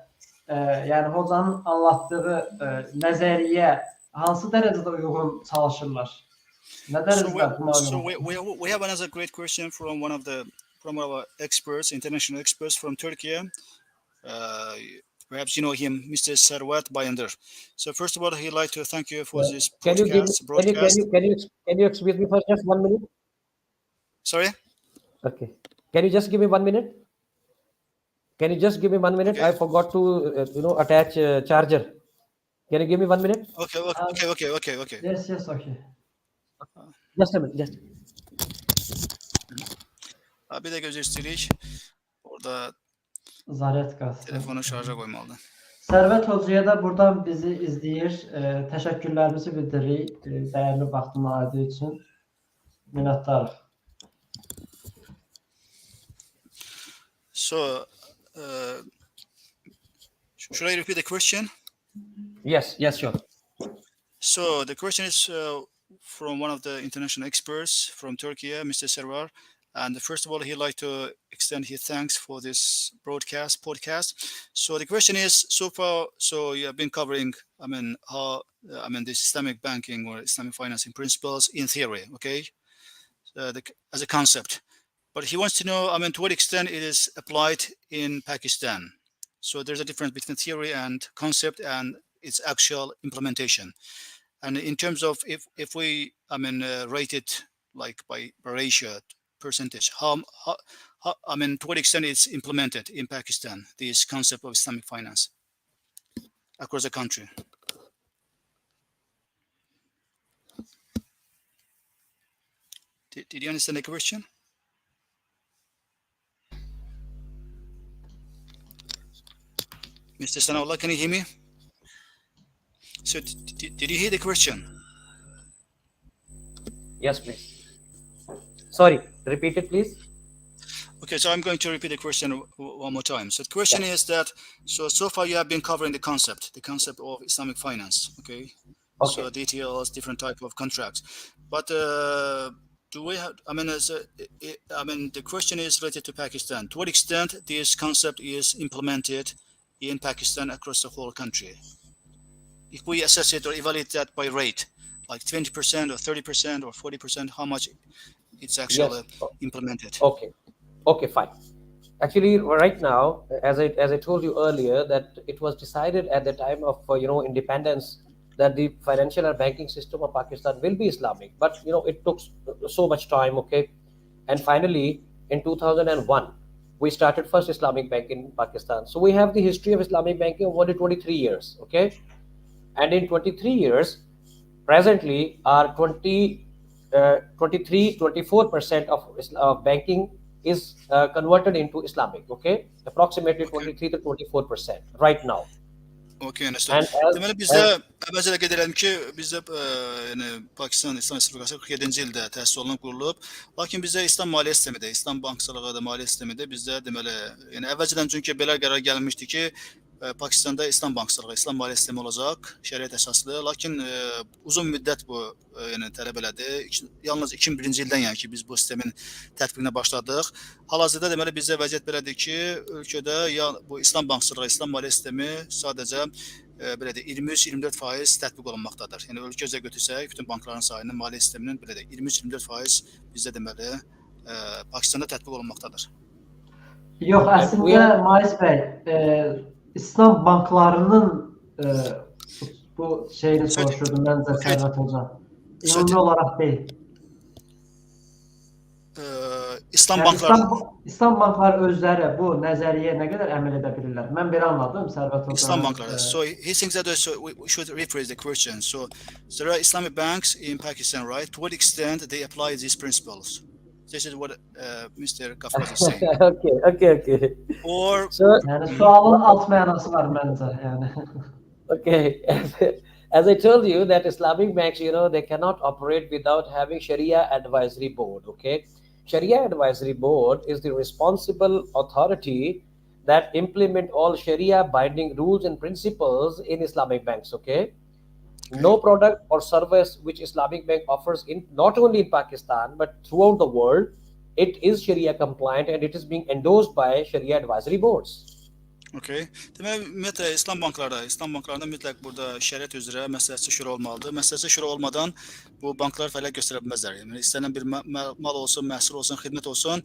yəni hocanın anlattığı nəzəriyyə hansı dərəcədə uyğun çalışırlar? Nə dərəcədə buna uyğun?
So we have another great question from from our experts, international experts from Turkey. Perhaps you know him, Mr. Servet Bayındır. So first of all, he'd like to thank you for this broadcast.
Can you excuse me for just 1 minute?
Sorry?
Okay. Can you just give me 1 minute? Can you just give me 1 minute? Okay. I forgot to, attach charger. Can you give me 1 minute?
Okay.
Yes, okay.
Just a minute,
Bir də gözləyirik. Orada
Zaryadkası.
telefonu şarja qoymalıdır.
Sərvət Hocaya da buradan bizi izləyir. Təşəkkürlərimizi bildiririk. Dəyərli vaxtını ayırdığı üçün. Minnətdarıq.
So, should I repeat the question?
Yes, sure.
So the question is from one of the international experts from Turkey, Mr. Servar. And first of all, he'd like to extend his thanks for this podcast. So the question is, so far, so you have been covering, the Islamic banking or Islamic financing principles in theory, okay, as a concept. But he wants to know, to what extent it is applied in Pakistan. So there's a difference between theory and concept and its actual implementation. And in terms of if we, rate it like by ratio, percentage, how to what extent it's implemented in Pakistan, this concept of Islamic finance across the country. Did you understand the question? Mr. Sanaullah, can you hear me? So did you hear the question?
Yes, please. Sorry, repeat it, please.
Okay, so I'm going to repeat the question one more time. So the question is that, so far you have been covering the concept of Islamic finance, okay? So details, different type of contracts. But do we have, the question is related to Pakistan. To what extent this concept is implemented in Pakistan across the whole country? If we assess it or evaluate that by rate, like 20% or 30% or 40%, how much it's actually implemented?
Okay, fine. Actually, right now, as I told you earlier, that it was decided at the time of independence that the financial and banking system of Pakistan will be Islamic, but it took so much time. Okay, and finally in 2001 we started first Islamic bank in Pakistan. So we have the history of Islamic banking of only 23 years. Okay, and in 23 years, presently our 24% of banking is converted into Islamic. Okay, approximately 23 to 24% right now.
Okay, understand. Deməli bizdə əvvəlcə qeyd edirəm ki, bizdə Pakistan İslam Respublikası 47-ci ildə təsis olunub, qurulub. Lakin bizdə İslam maliyyə sistemidir, İslam bankçılığı da maliyyə sistemidir. Bizdə deməli, əvvəlcədən çünki belə qərar gəlmişdi ki, Pakistan'da İslam bankçılığı, İslam maliyyə sistemi olacaq, şəriət əsaslı. Lakin uzun müddət bu yəni tələb elədi. Yalnız 2001-ci ildən yəni ki biz bu sistemin tətbiqinə başladıq. Hal-hazırda deməli bizdə vəziyyət belədir ki, ölkədə ya bu İslam bankçılığı, İslam maliyyə sistemi sadəcə belə də 23-24% tətbiq olunmaqdadır. Yəni ölkə üzrə götürsək, bütün bankların sayının maliyyə sisteminin belə də 23-24% bizdə deməli Pakistanda tətbiq olunmaqdadır.
Yox, əslində Mais bəy, İslam banklarının bu şeyini soruşurdum məncə Sərvət hocam. Ümumi olaraq deyil.
İslam bankları
İslam bankları özləri bu nəzəriyyəyə nə qədər əməl edə bilirlər? Mən belə anladım Sərvət hocam.
İslam bankları. So he thinks that we should rephrase the question. So there are Islamic banks in Pakistan, right? To what extent they apply these principles? This is what Mr. Kafkaz is saying.
Okay.
Or
yəni sualın alt mənası var məncə, yəni.
Okay. As I told you that Islamic banks, they cannot operate without having Sharia advisory board, okay? Sharia advisory board is the responsible authority that implement all Sharia binding rules and principles in Islamic banks, okay? No product or service which Islamic bank offers in not only in Pakistan but throughout the world, it is Sharia compliant and it is being endorsed by Sharia advisory boards.
Okay. Deməli, ümumiyyətlə İslam banklarında mütləq burada şəriət üzrə məsləhətçi şura olmalıdır. Məsləhətçi şura olmadan bu banklar fəaliyyət göstərə bilməzlər. Yəni istənilən bir mal olsun, məhsul olsun, xidmət olsun,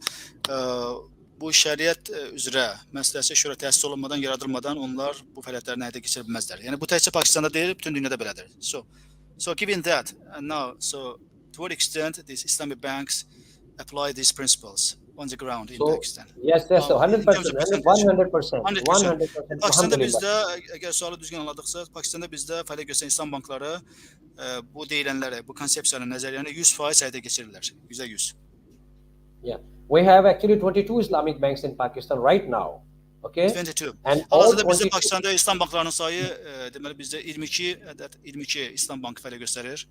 bu şəriət üzrə məsləhətçi şura təsis olunmadan, yaradılmadan onlar bu fəaliyyətlərini həyata keçirə bilməzlər. Yəni bu təkcə Pakistanda deyil, bütün dünyada belədir. So given that, and now, so to what extent these Islamic banks apply these principles on the ground in Pakistan?
Yes, so 100%, 100%.
Pakistanda bizdə, əgər sualı düzgün anladıqsa, Pakistanda bizdə fəaliyyət göstərən İslam bankları bu deyilənləri, bu konsepsiyanı, nəzəriyyəni 100% həyata keçirirlər, %100.
Yeah, we have actually 22 Islamic banks in Pakistan right now. Okay?
22. Hal-hazırda bizdə Pakistanda İslam banklarının sayı, deməli bizdə 22 İslam bankı fəaliyyət göstərir.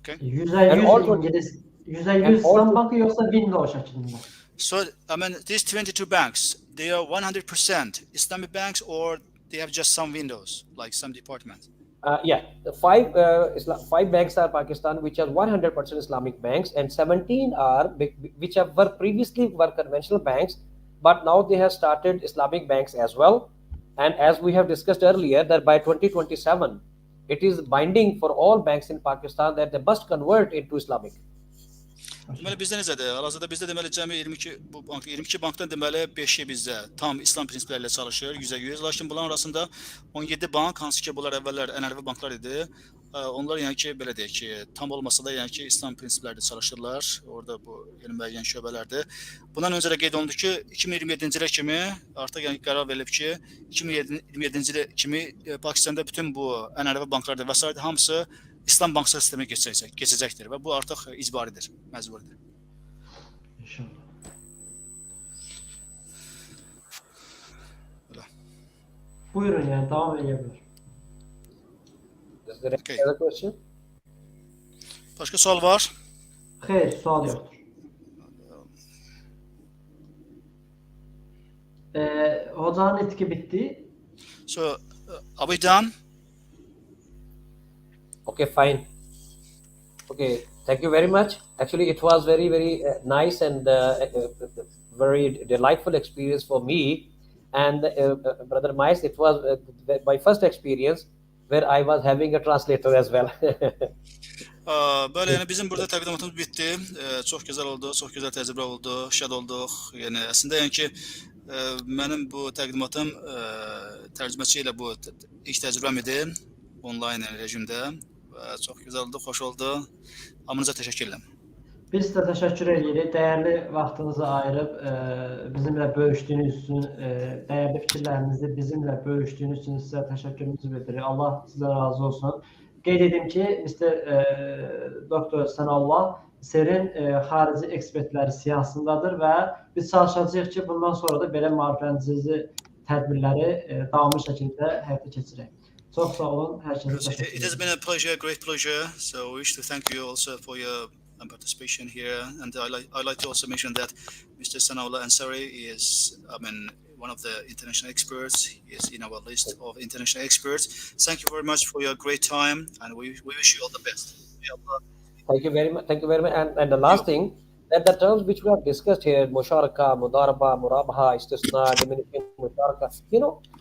Okay.
%100 İngiliz, %100 İslam bankı yoxsa window şəklində?
So, I mean, these 22 banks, they are 100% Islamic banks or they have just some windows, like some departments?
Yeah, five banks are Pakistan, which are 100% Islamic banks, and 17 are which were previously conventional banks, but now they have started Islamic banks as well. And as we have discussed earlier, that by 2027, it is binding for all banks in Pakistan that they must convert into Islamic.
Deməli bizdə necədir? Hal-hazırda bizdə deməli cəmi 22 bankdan deməli 5-i bizdə tam İslam prinsipləri ilə çalışır, %100. Lakin bunların arasında 17 bank, hansı ki bunlar əvvəllər ənənəvi banklar idi. Onlar yəni ki belə deyək ki, tam olmasa da yəni ki İslam prinsipləri ilə çalışırlar. Orada bu yəni müəyyən şöbələrdir. Bundan öncə də qeyd olundu ki, 2027-ci ilə kimi artıq yəni qərar verilib ki, 2027-ci ilə kimi Pakistanda bütün bu ənənəvi banklar və sair hamısı İslam bankçılıq sistemə keçəcəkdir və bu artıq icbaridir, məcburidir.
İnşallah. Buyurun, yəni davam edə bilər.
Is there any other question?
Başqa sual var?
Xeyr, sual yoxdur. Hocanın itki bitdi.
So, are we done?
Okay, fine. Okay, thank you very much. Actually, it was very, very nice and very delightful experience for me. And Brother Mais, it was my first experience where I was having a translator as well.
Böyle yəni bizim burada təqdimatımız bitdi. Çox gözəl oldu, çox gözəl təcrübə oldu, şad olduq. Yəni əslində yəni ki mənim bu təqdimatım tərcüməçi ilə bu ilk təcrübəm idi onlayn rejimdə. Çox gözəl oldu, xoş oldu. Hamınıza təşəkkür edirəm.
Biz də təşəkkür edirik. Dəyərli vaxtınızı ayırıb bizimlə bölüşdüyünüz üçün, dəyərli fikirlərinizi bizimlə bölüşdüyünüz üçün sizə təşəkkürümüzü bildiririk. Allah sizə razı olsun. Qeyd edim ki, Doktor Sanaullah SER-in xarici ekspertləri siyahısındadır və biz çalışacağıq ki, bundan sonra da belə maarifləndirici tədbirləri davamlı şəkildə həyata keçirək. Çox sağ olun, hər kəsə təşəkkür ederim.
It has been a pleasure, great pleasure. So we wish to thank you also for your participation here, and I like to also mention that Mr. Sanaullah Ansari is, one of the international experts. He is in our list of international experts. Thank you very much for your great time, and we wish you all the best.
Thank you very much. Thank you very much. And the last thing, that the terms which we have discussed here, musharaka, mudaraba, murabaha, istisna, diminishing musharaka,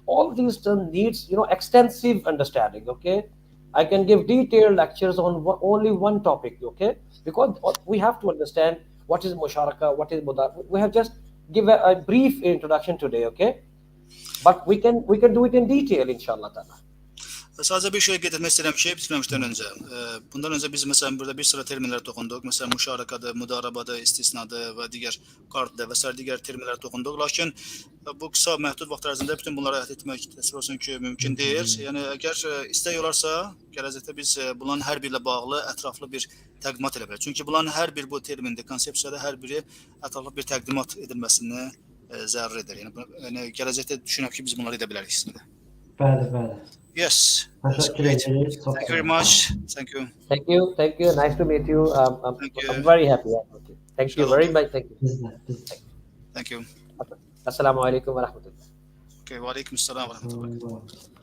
all these terms needs, extensive understanding, okay? I can give detailed lectures on only one topic, okay? Because we have to understand what is musharaka, what is mudaraba. We have just give a brief introduction today, okay? But we can do it in detail, inshallah ta'ala.
Sadəcə bir şey qeyd etmək istəyirəm ki, bitirməmişdən öncə. Bundan öncə biz məsələn burada bir sıra terminlərə toxunduq. Məsələn, müşarakadır, müdarabadır, istisnadır və digər qartdır və sair digər terminlərə toxunduq. Lakin bu qısa məhdud vaxt ərzində bütün bunları əhd etmək təsəvvür olsun ki, mümkün deyil. Yəni əgər istək olarsa, gələcəkdə biz bunların hər biri ilə bağlı ətraflı bir təqdimat elə bilərik. Çünki bunların hər bir bu termində, konsepsiyada hər biri ətraflı bir təqdimat edilməsini zəruri edir. Yəni gələcəkdə düşünürəm ki, biz bunları edə bilərik sizlə.
Bəli.
Yes.
Təşəkkür ederiz.
Thank you very much. Thank you.
Thank you. Nice to meet you. I'm very happy. Thank you very much. Thank you.
Thank you.
Assalamu alaikum wa rahmatullah.
Okay, wa alaikum assalam wa rahmatullah.